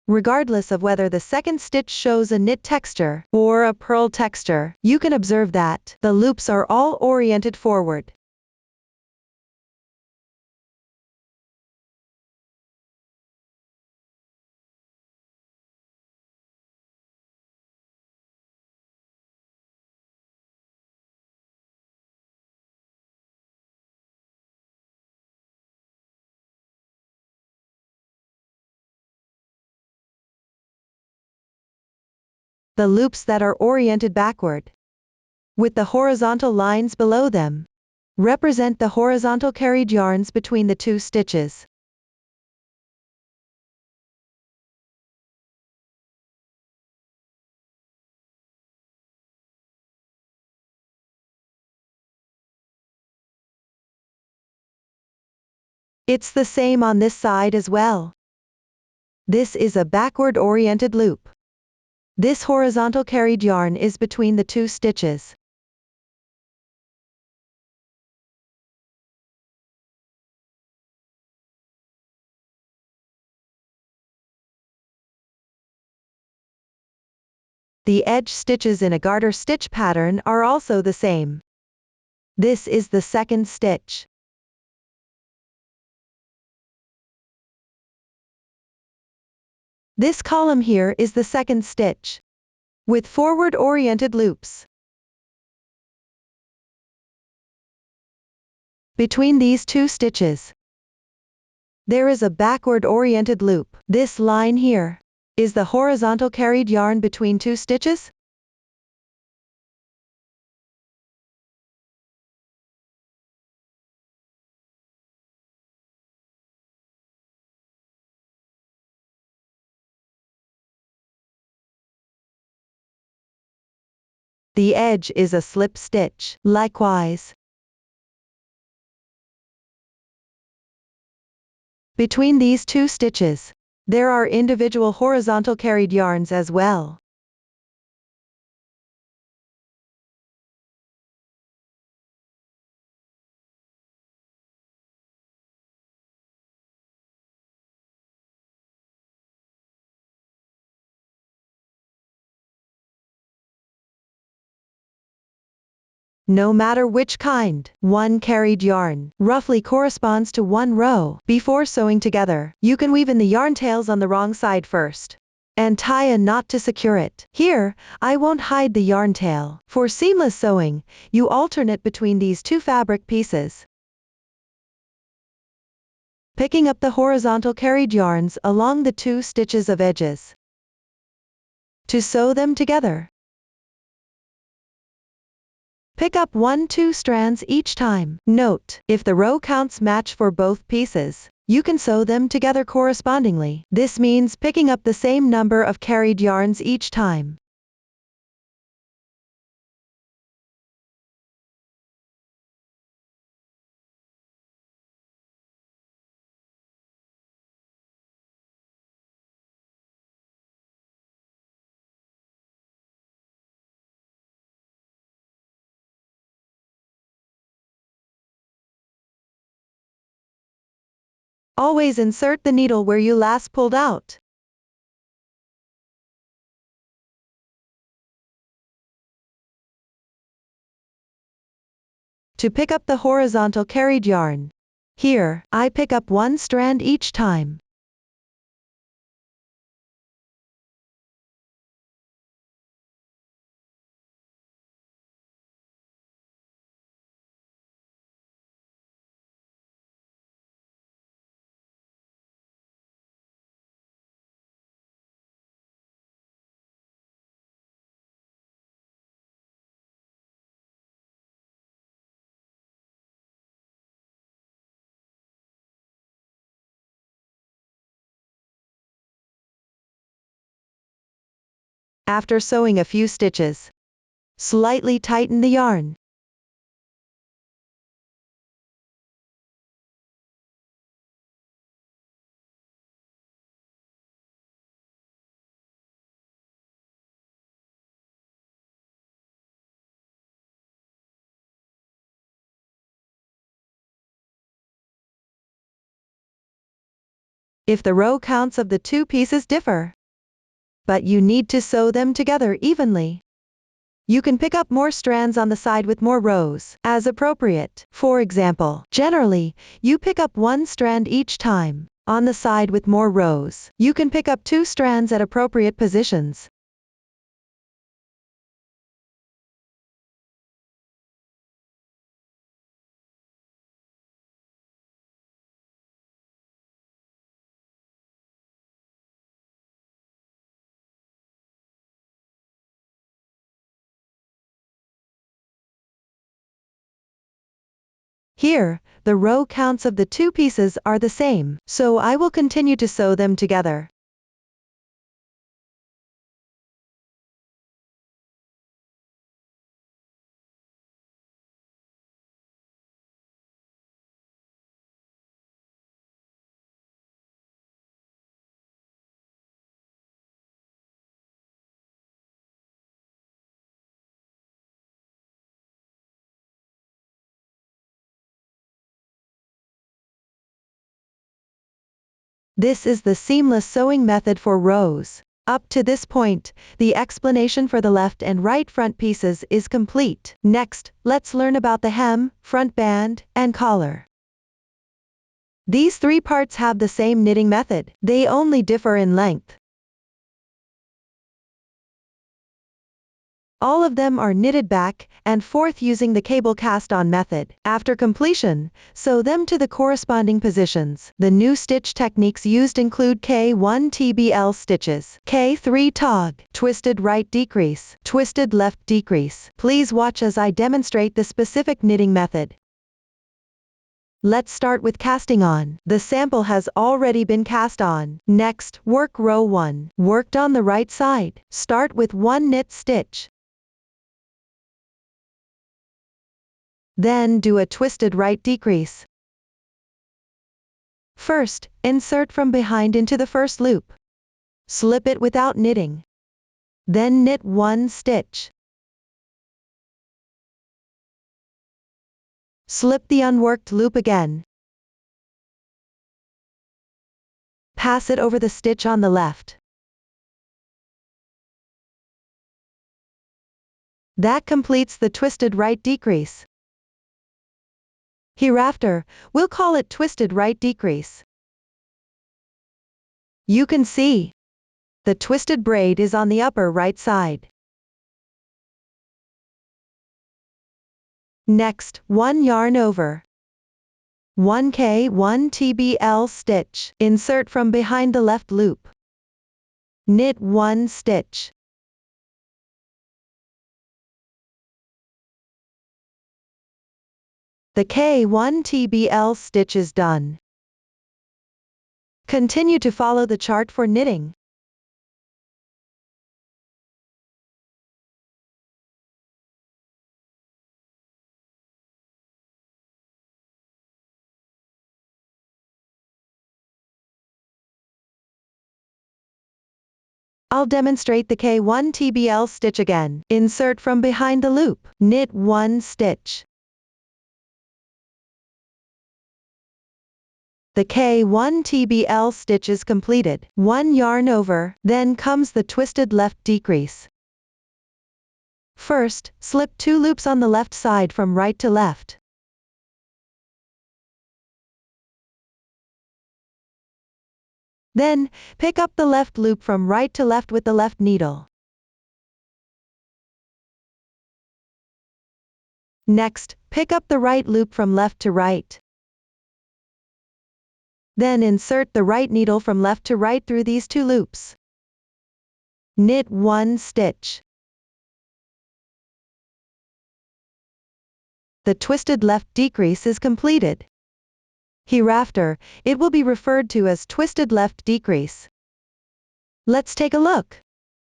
Regardless of whether the second stitch shows a knit texture or a purl texture, you can observe that the loops are all oriented forward. The loops that are oriented backward, with the horizontal lines below them, represent the horizontal carried yarns between the two stitches. It's the same on this side as well. This is a backward-oriented loop. This horizontal carried yarn is between the 2 stitches. The edge stitches in a garter stitch pattern are also the same. This is the second stitch. This column here is the second stitch, with forward-oriented loops. Between these 2 stitches, there is a backward-oriented loop. This line here is the horizontal carried yarn between 2 stitches. The edge is a slip stitch. Likewise, between these 2 stitches, there are individual horizontal carried yarns as well. No matter which kind, 1 carried yarn roughly corresponds to 1 row. Before sewing together, you can weave in the yarn tails on the wrong side first, and tie a knot to secure it. Here, I won't hide the yarn tail. For seamless sewing, you alternate between these 2 fabric pieces, picking up the horizontal carried yarns along the 2 stitches of edges. To sew them together, pick up 1-2 strands each time. Note, if the row counts match for both pieces, you can sew them together correspondingly. This means picking up the same number of carried yarns each time. Always insert the needle where you last pulled out. To pick up the horizontal carried yarn, here, I pick up 1 strand each time. After sewing a few stitches, slightly tighten the yarn. If the row counts of the 2 pieces differ, but you need to sew them together evenly, you can pick up more strands on the side with more rows, as appropriate. For example, generally, you pick up 1 strand each time. On the side with more rows, you can pick up 2 strands at appropriate positions. Here, the row counts of the 2 pieces are the same, so I will continue to sew them together. This is the seamless sewing method for rows. Up to this point, the explanation for the left and right front pieces is complete. Next, let's learn about the hem, front band, and collar. These three parts have the same knitting method. They only differ in length. All of them are knitted back and forth using the cable cast-on method. After completion, sew them to the corresponding positions. The new stitch techniques used include K1 TBL stitches, K3 tog, twisted right decrease, twisted left decrease. Please watch as I demonstrate the specific knitting method. Let's start with casting on. The sample has already been cast on. Next, work row 1. Worked on the right side. Start with 1 knit stitch. Then do a twisted right decrease. First, insert from behind into the first loop. Slip it without knitting. Then knit 1 stitch. Slip the unworked loop again. Pass it over the stitch on the left. That completes the twisted right decrease. Hereafter, we'll call it twisted right decrease. You can see the twisted braid is on the upper right side. Next, 1 yarn over. 1 K1 TBL stitch. Insert from behind the left loop. Knit 1 stitch. The K1 TBL stitch is done. Continue to follow the chart for knitting. I'll demonstrate the K1 TBL stitch again. Insert from behind the loop. Knit 1 stitch. The K1 TBL stitch is completed. 1 yarn over, then comes the twisted left decrease. First, slip 2 loops on the left side from right to left. Then, pick up the left loop from right to left with the left needle. Next, pick up the right loop from left to right. Then insert the right needle from left to right through these 2 loops. Knit 1 stitch. The twisted left decrease is completed. Hereafter, it will be referred to as twisted left decrease. Let's take a look.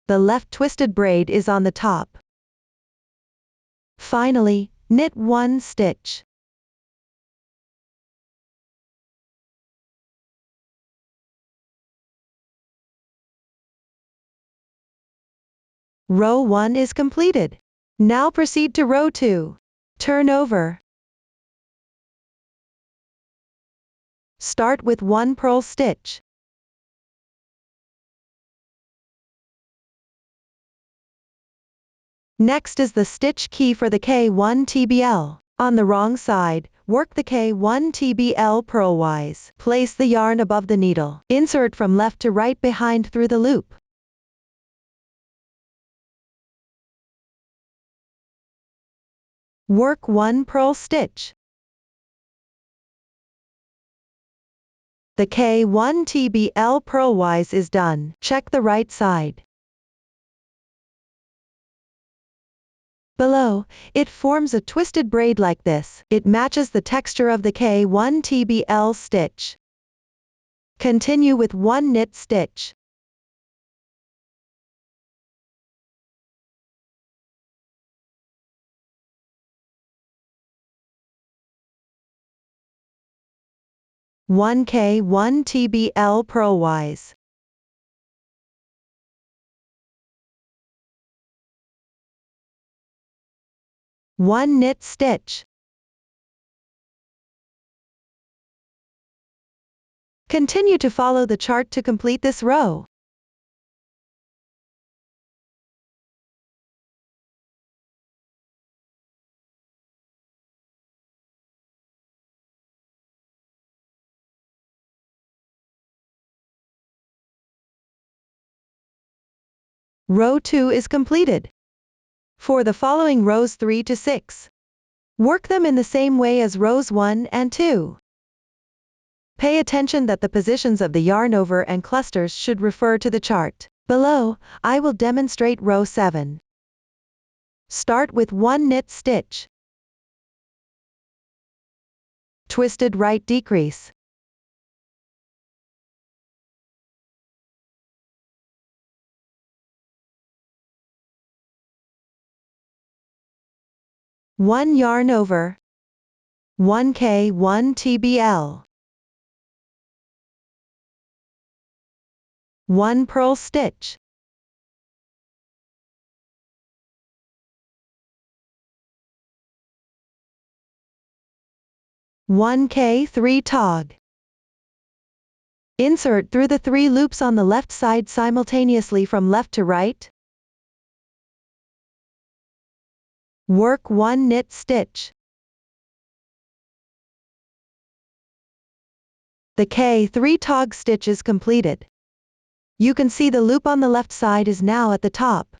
The left twisted braid is on the top. Finally, knit 1 stitch. Row 1 is completed. Now proceed to row 2. Turn over. Start with 1 purl stitch. Next is the stitch key for the K1 TBL. On the wrong side, work the K1 TBL purlwise. Place the yarn above the needle. Insert from left to right behind through the loop. Work 1 purl stitch. The K1 TBL purlwise is done. Check the right side. Below, it forms a twisted braid like this. It matches the texture of the K1 TBL stitch. Continue with 1 knit stitch. One K1 TBL purlwise. One knit stitch. Continue to follow the chart to complete this row. Row 2 is completed. For the following rows 3 to 6, work them in the same way as rows 1 and 2. Pay attention that the positions of the yarn over and clusters should refer to the chart. Below, I will demonstrate row 7. Start with 1 knit stitch. Twisted right decrease. One yarn over. 1K 1 TBL. 1 purl stitch. One K3 tog. Insert through the 3 loops on the left side simultaneously from left to right. Work 1 knit stitch. The K3 tog stitch is completed. You can see the loop on the left side is now at the top.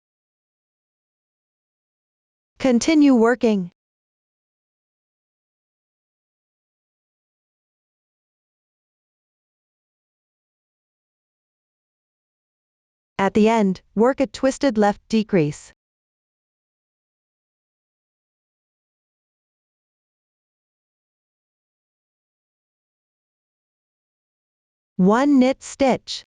Continue working. At the end, work a twisted left decrease. One knit stitch.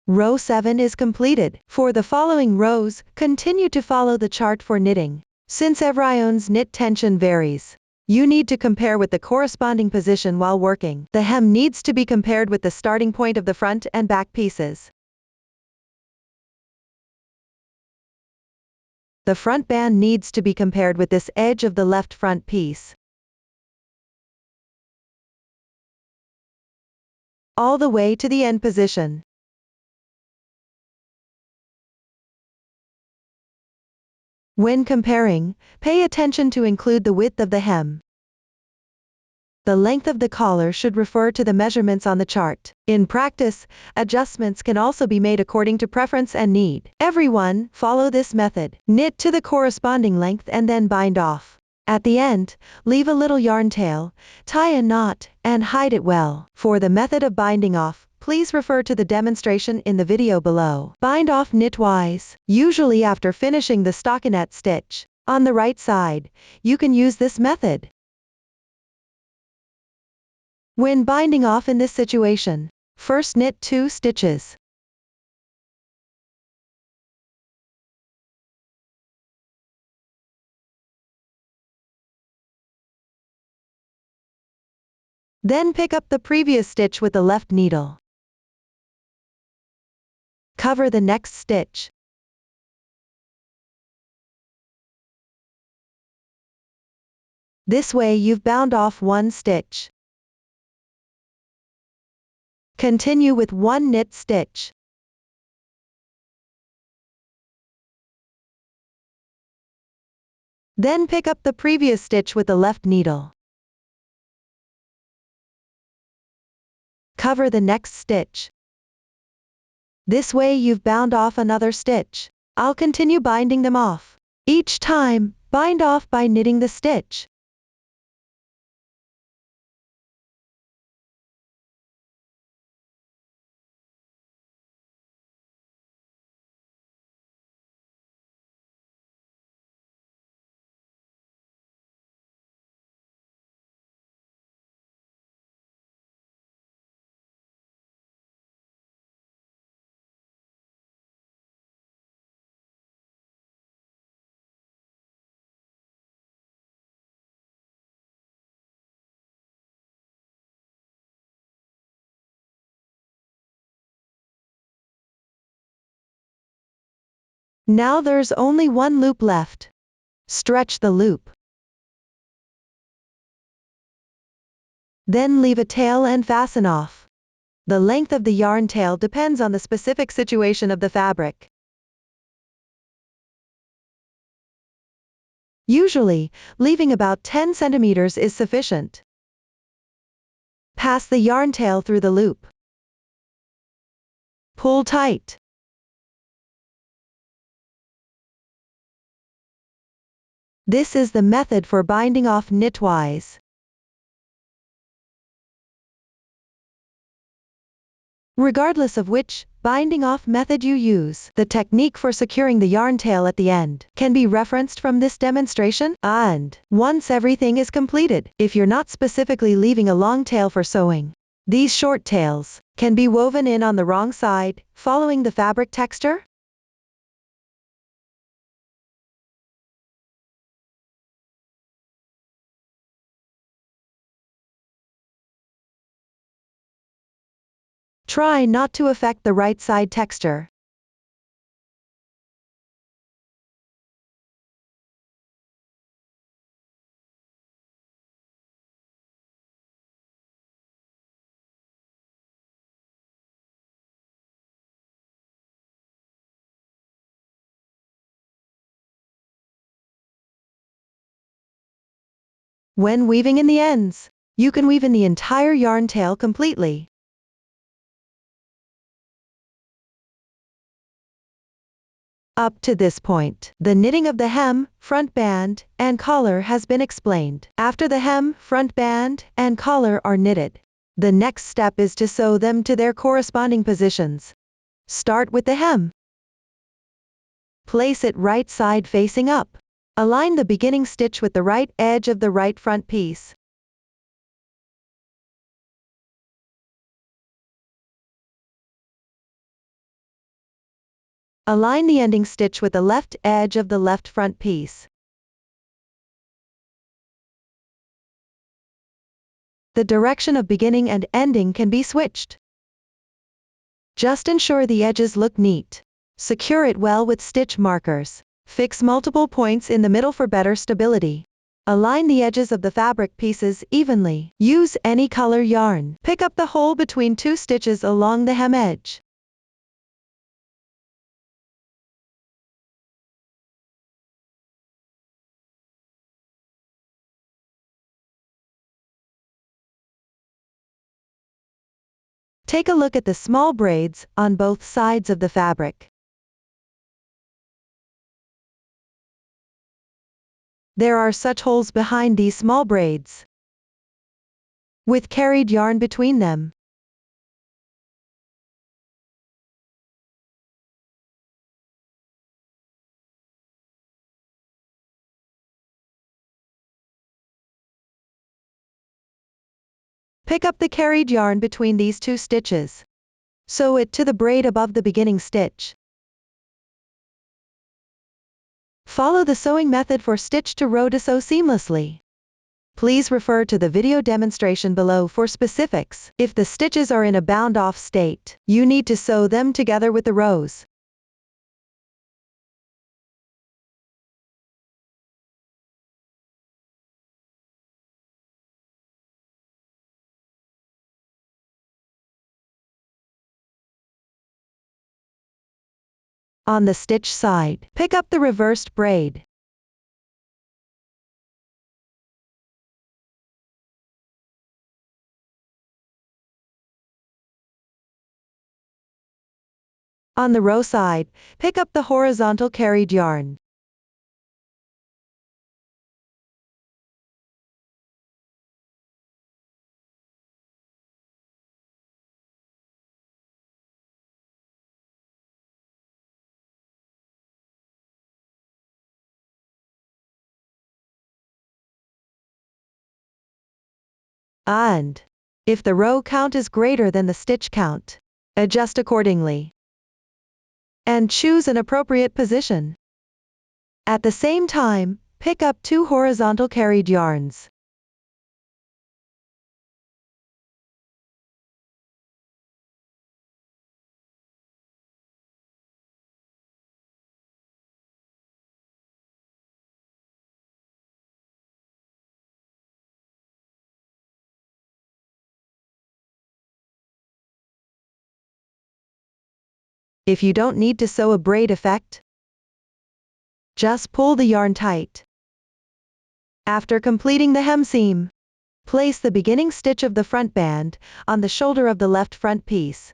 Row 7 is completed. For the following rows, continue to follow the chart for knitting. Since everyone's knit tension varies, you need to compare with the corresponding position while working. The hem needs to be compared with the starting point of the front and back pieces. The front band needs to be compared with this edge of the left front piece. All the way to the end position. When comparing, pay attention to include the width of the hem. The length of the collar should refer to the measurements on the chart. In practice, adjustments can also be made according to preference and need. Everyone, follow this method. Knit to the corresponding length and then bind off. At the end, leave a little yarn tail, tie a knot, and hide it well. For the method of binding off, please refer to the demonstration in the video below. Bind off knitwise, usually after finishing the stockinette stitch. On the right side, you can use this method. When binding off in this situation, first knit 2 stitches. Then pick up the previous stitch with the left needle. Cover the next stitch. This way you've bound off 1 stitch. Continue with 1 knit stitch. Then pick up the previous stitch with the left needle. Cover the next stitch. This way you've bound off another stitch. I'll continue binding them off. Each time, bind off by knitting the stitch. Now there's only 1 loop left. Stretch the loop. Then leave a tail and fasten off. The length of the yarn tail depends on the specific situation of the fabric. Usually, leaving about 10 centimeters is sufficient. Pass the yarn tail through the loop. Pull tight. This is the method for binding off knitwise. Regardless of which binding off method you use, the technique for securing the yarn tail at the end can be referenced from this demonstration. And once everything is completed, if you're not specifically leaving a long tail for sewing, these short tails can be woven in on the wrong side, following the fabric texture. Try not to affect the right side texture. When weaving in the ends, you can weave in the entire yarn tail completely. Up to this point, the knitting of the hem, front band, and collar has been explained. After the hem, front band, and collar are knitted, the next step is to sew them to their corresponding positions. Start with the hem. Place it right side facing up. Align the beginning stitch with the right edge of the right front piece. Align the ending stitch with the left edge of the left front piece. The direction of beginning and ending can be switched. Just ensure the edges look neat. Secure it well with stitch markers. Fix multiple points in the middle for better stability. Align the edges of the fabric pieces evenly. Use any color yarn. Pick up the hole between two stitches along the hem edge. Take a look at the small braids on both sides of the fabric. There are such holes behind these small braids, with carried yarn between them. Pick up the carried yarn between these two stitches. Sew it to the braid above the beginning stitch. Follow the sewing method for stitch to row to sew seamlessly. Please refer to the video demonstration below for specifics. If the stitches are in a bound-off state, you need to sew them together with the rows. On the stitch side, pick up the reversed braid. On the row side, pick up the horizontal carried yarn. And if the row count is greater than the stitch count, adjust accordingly. And choose an appropriate position. At the same time, pick up two horizontal carried yarns. If you don't need to sew a braid effect, just pull the yarn tight. After completing the hem seam, place the beginning stitch of the front band on the shoulder of the left front piece.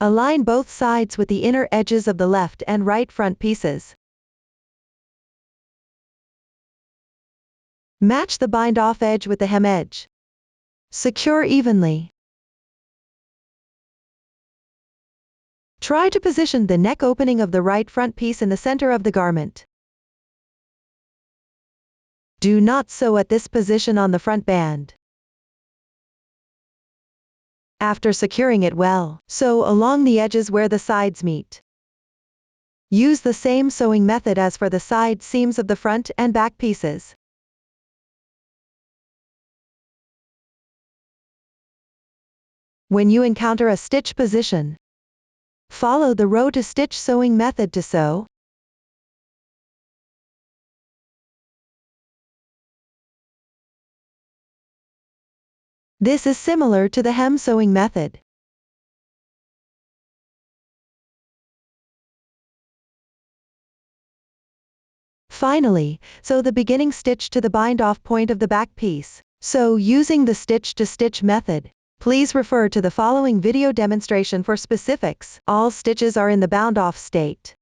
Align both sides with the inner edges of the left and right front pieces. Match the bind-off edge with the hem edge. Secure evenly. Try to position the neck opening of the right front piece in the center of the garment. Do not sew at this position on the front band. After securing it well, sew along the edges where the sides meet. Use the same sewing method as for the side seams of the front and back pieces. When you encounter a stitch position, follow the row to stitch sewing method to sew. This is similar to the hem sewing method. Finally, sew the beginning stitch to the bind-off point of the back piece. Sew using the stitch-to-stitch method. Please refer to the following video demonstration for specifics. All stitches are in the bound-off state.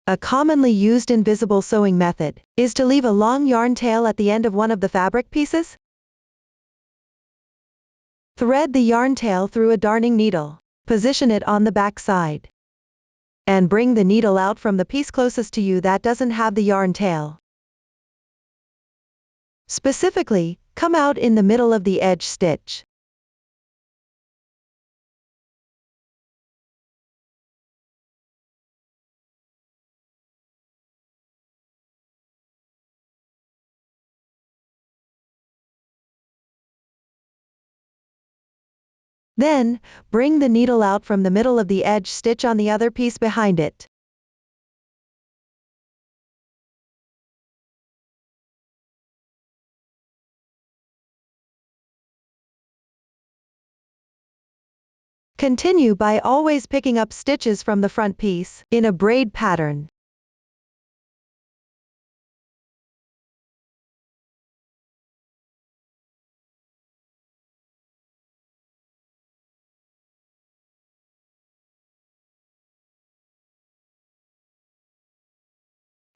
A commonly used invisible sewing method is to leave a long yarn tail at the end of one of the fabric pieces. Thread the yarn tail through a darning needle. Position it on the back side. And bring the needle out from the piece closest to you that doesn't have the yarn tail. Specifically, come out in the middle of the edge stitch. Then, bring the needle out from the middle of the edge stitch on the other piece behind it. Continue by always picking up stitches from the front piece, in a braid pattern.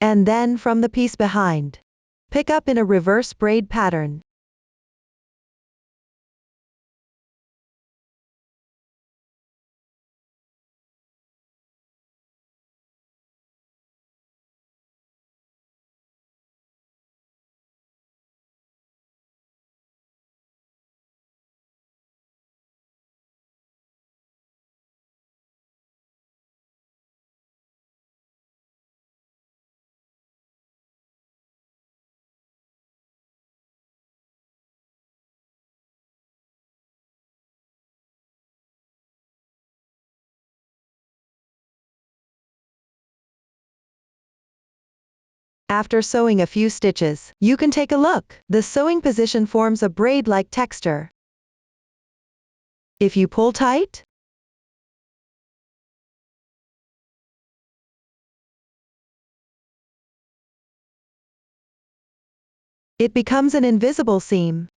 And then from the piece behind, pick up in a reverse braid pattern. After sewing a few stitches, you can take a look. The sewing position forms a braid-like texture. If you pull tight, it becomes an invisible seam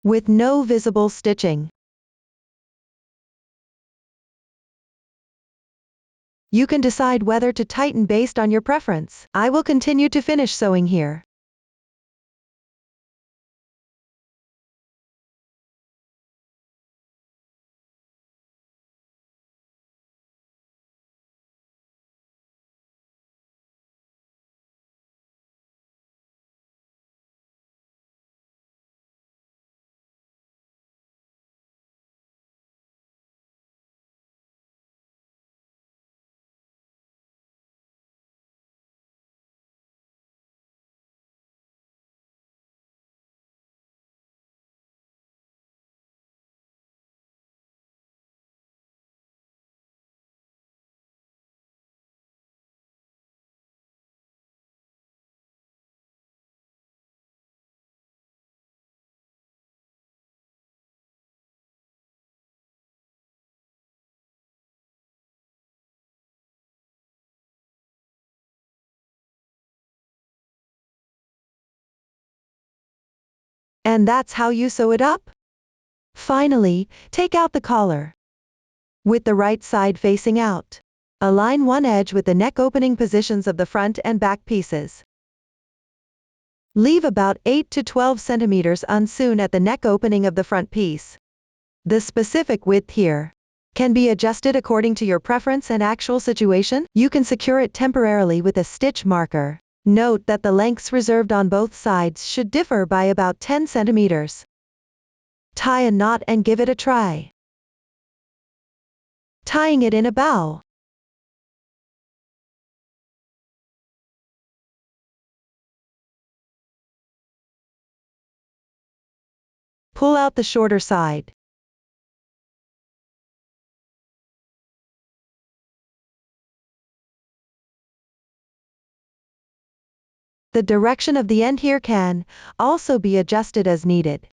with no visible stitching. You can decide whether to tighten based on your preference. I will continue to finish sewing here. And that's how you sew it up? Finally, take out the collar. With the right side facing out. Align one edge with the neck opening positions of the front and back pieces. Leave about 8 to 12 centimeters unsewn at the neck opening of the front piece. The specific width here can be adjusted according to your preference and actual situation. You can secure it temporarily with a stitch marker. Note that the lengths reserved on both sides should differ by about 10 centimeters. Tie a knot and give it a try. Tying it in a bow. Pull out the shorter side. The direction of the end here can also be adjusted as needed.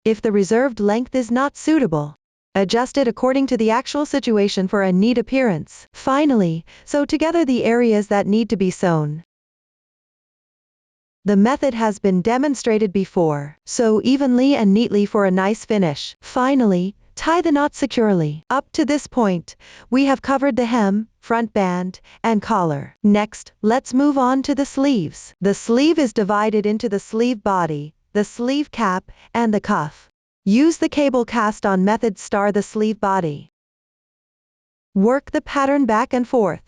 If the reserved length is not suitable, adjust it according to the actual situation for a neat appearance. Finally, sew together the areas that need to be sewn. The method has been demonstrated before. Sew evenly and neatly for a nice finish. Finally, tie the knot securely. Up to this point, we have covered the hem, front band, and collar. Next, let's move on to the sleeves. The sleeve is divided into the sleeve body, the sleeve cap, and the cuff. Use the cable cast on method. Star the sleeve body. Work the pattern back and forth.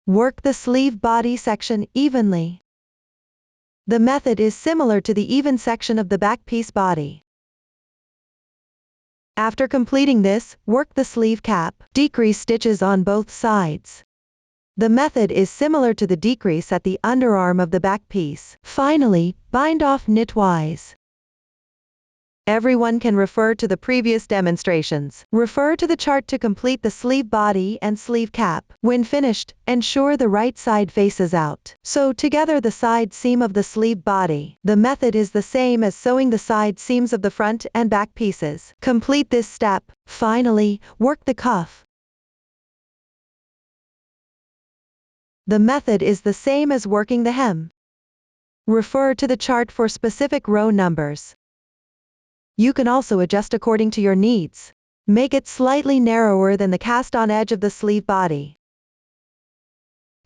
Work the sleeve body section evenly. The method is similar to the even section of the back piece body. After completing this, work the sleeve cap. Decrease stitches on both sides. The method is similar to the decrease at the underarm of the back piece. Finally, bind off knitwise. Everyone can refer to the previous demonstrations. Refer to the chart to complete the sleeve body and sleeve cap. When finished, ensure the right side faces out. Sew together the side seam of the sleeve body. The method is the same as sewing the side seams of the front and back pieces. Complete this step. Finally, work the cuff. The method is the same as working the hem. Refer to the chart for specific row numbers. You can also adjust according to your needs. Make it slightly narrower than the cast-on edge of the sleeve body.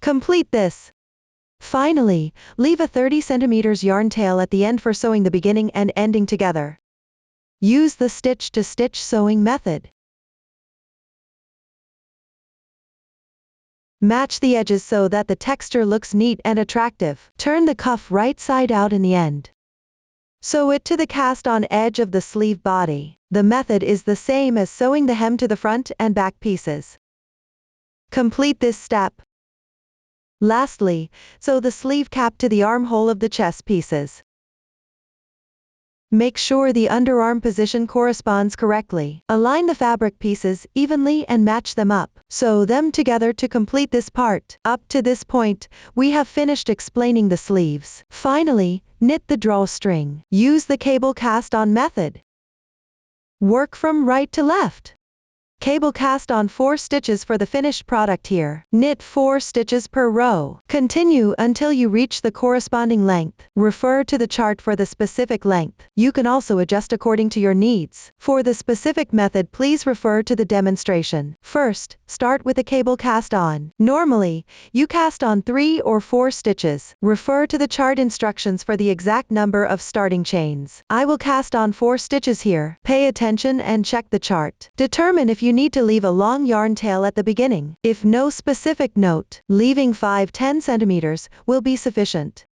Complete this. Finally, leave a 30 cm yarn tail at the end for sewing the beginning and ending together. Use the stitch-to-stitch sewing method. Match the edges so that the texture looks neat and attractive. Turn the cuff right side out in the end. Sew it to the cast-on edge of the sleeve body. The method is the same as sewing the hem to the front and back pieces. Complete this step. Lastly, sew the sleeve cap to the armhole of the chest pieces. Make sure the underarm position corresponds correctly. Align the fabric pieces evenly and match them up. Sew them together to complete this part. Up to this point, we have finished explaining the sleeves. Finally, knit the drawstring. Use the cable cast-on method. Work from right to left. Cable cast on 4 stitches for the finished product here. Knit 4 stitches per row. Continue until you reach the corresponding length. Refer to the chart for the specific length. You can also adjust according to your needs. For the specific method, please refer to the demonstration. First, start with a cable cast on. Normally, you cast on 3 or 4 stitches. Refer to the chart instructions for the exact number of starting chains. I will cast on 4 stitches here. Pay attention and check the chart. Determine if you need to leave a long yarn tail at the beginning. If no specific note, leaving 5-10 centimeters will be sufficient.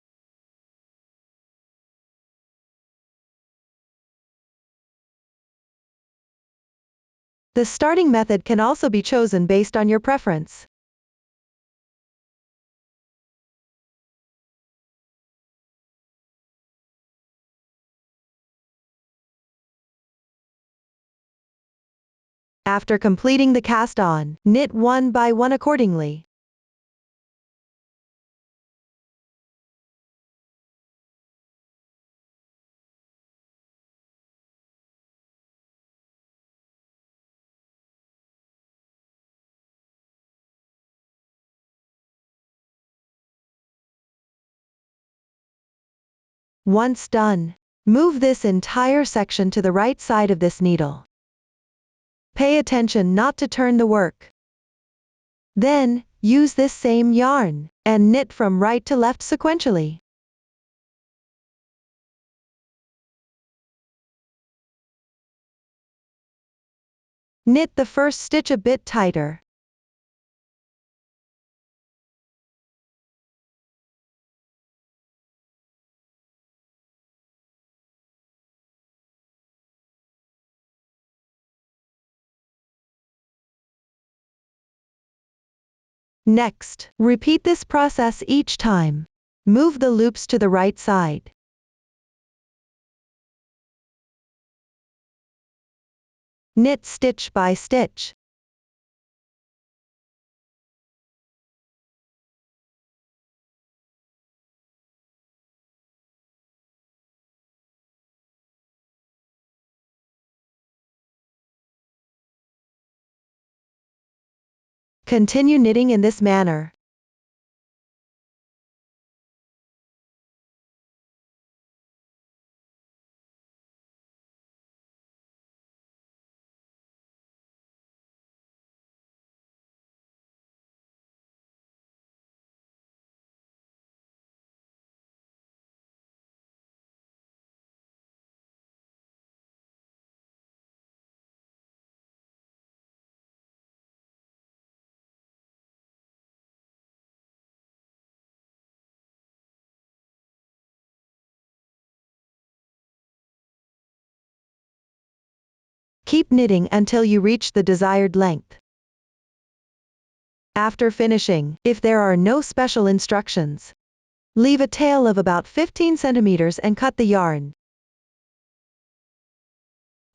The starting method can also be chosen based on your preference. After completing the cast on, knit one by one accordingly. Once done, move this entire section to the right side of this needle. Pay attention not to turn the work. Then, use this same yarn, and knit from right to left sequentially. Knit the first stitch a bit tighter. Next, repeat this process each time. Move the loops to the right side. Knit stitch by stitch. Continue knitting in this manner. Keep knitting until you reach the desired length. After finishing, if there are no special instructions, leave a tail of about 15 centimeters and cut the yarn.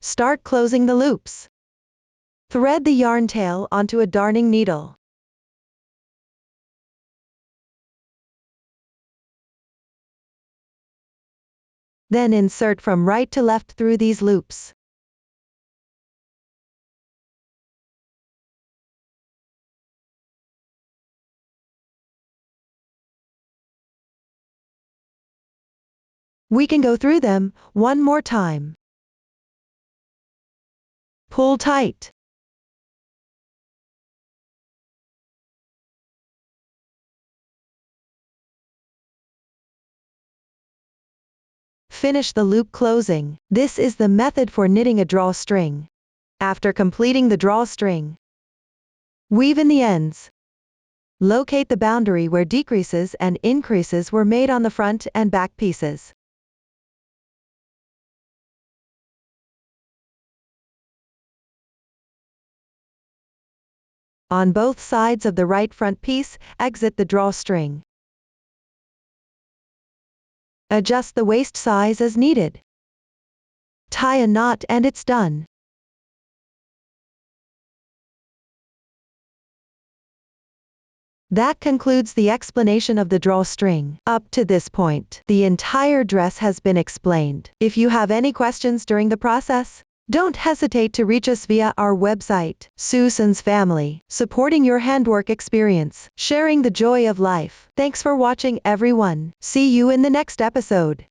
Start closing the loops. Thread the yarn tail onto a darning needle. Then insert from right to left through these loops. We can go through them one more time. Pull tight. Finish the loop closing. This is the method for knitting a drawstring. After completing the drawstring, weave in the ends. Locate the boundary where decreases and increases were made on the front and back pieces. On both sides of the right front piece, exit the drawstring. Adjust the waist size as needed. Tie a knot and it's done. That concludes the explanation of the drawstring. Up to this point, the entire dress has been explained. If you have any questions during the process, don't hesitate to reach us via our website. Susan's Family, supporting your handwork experience, sharing the joy of life. Thanks for watching, everyone. See you in the next episode.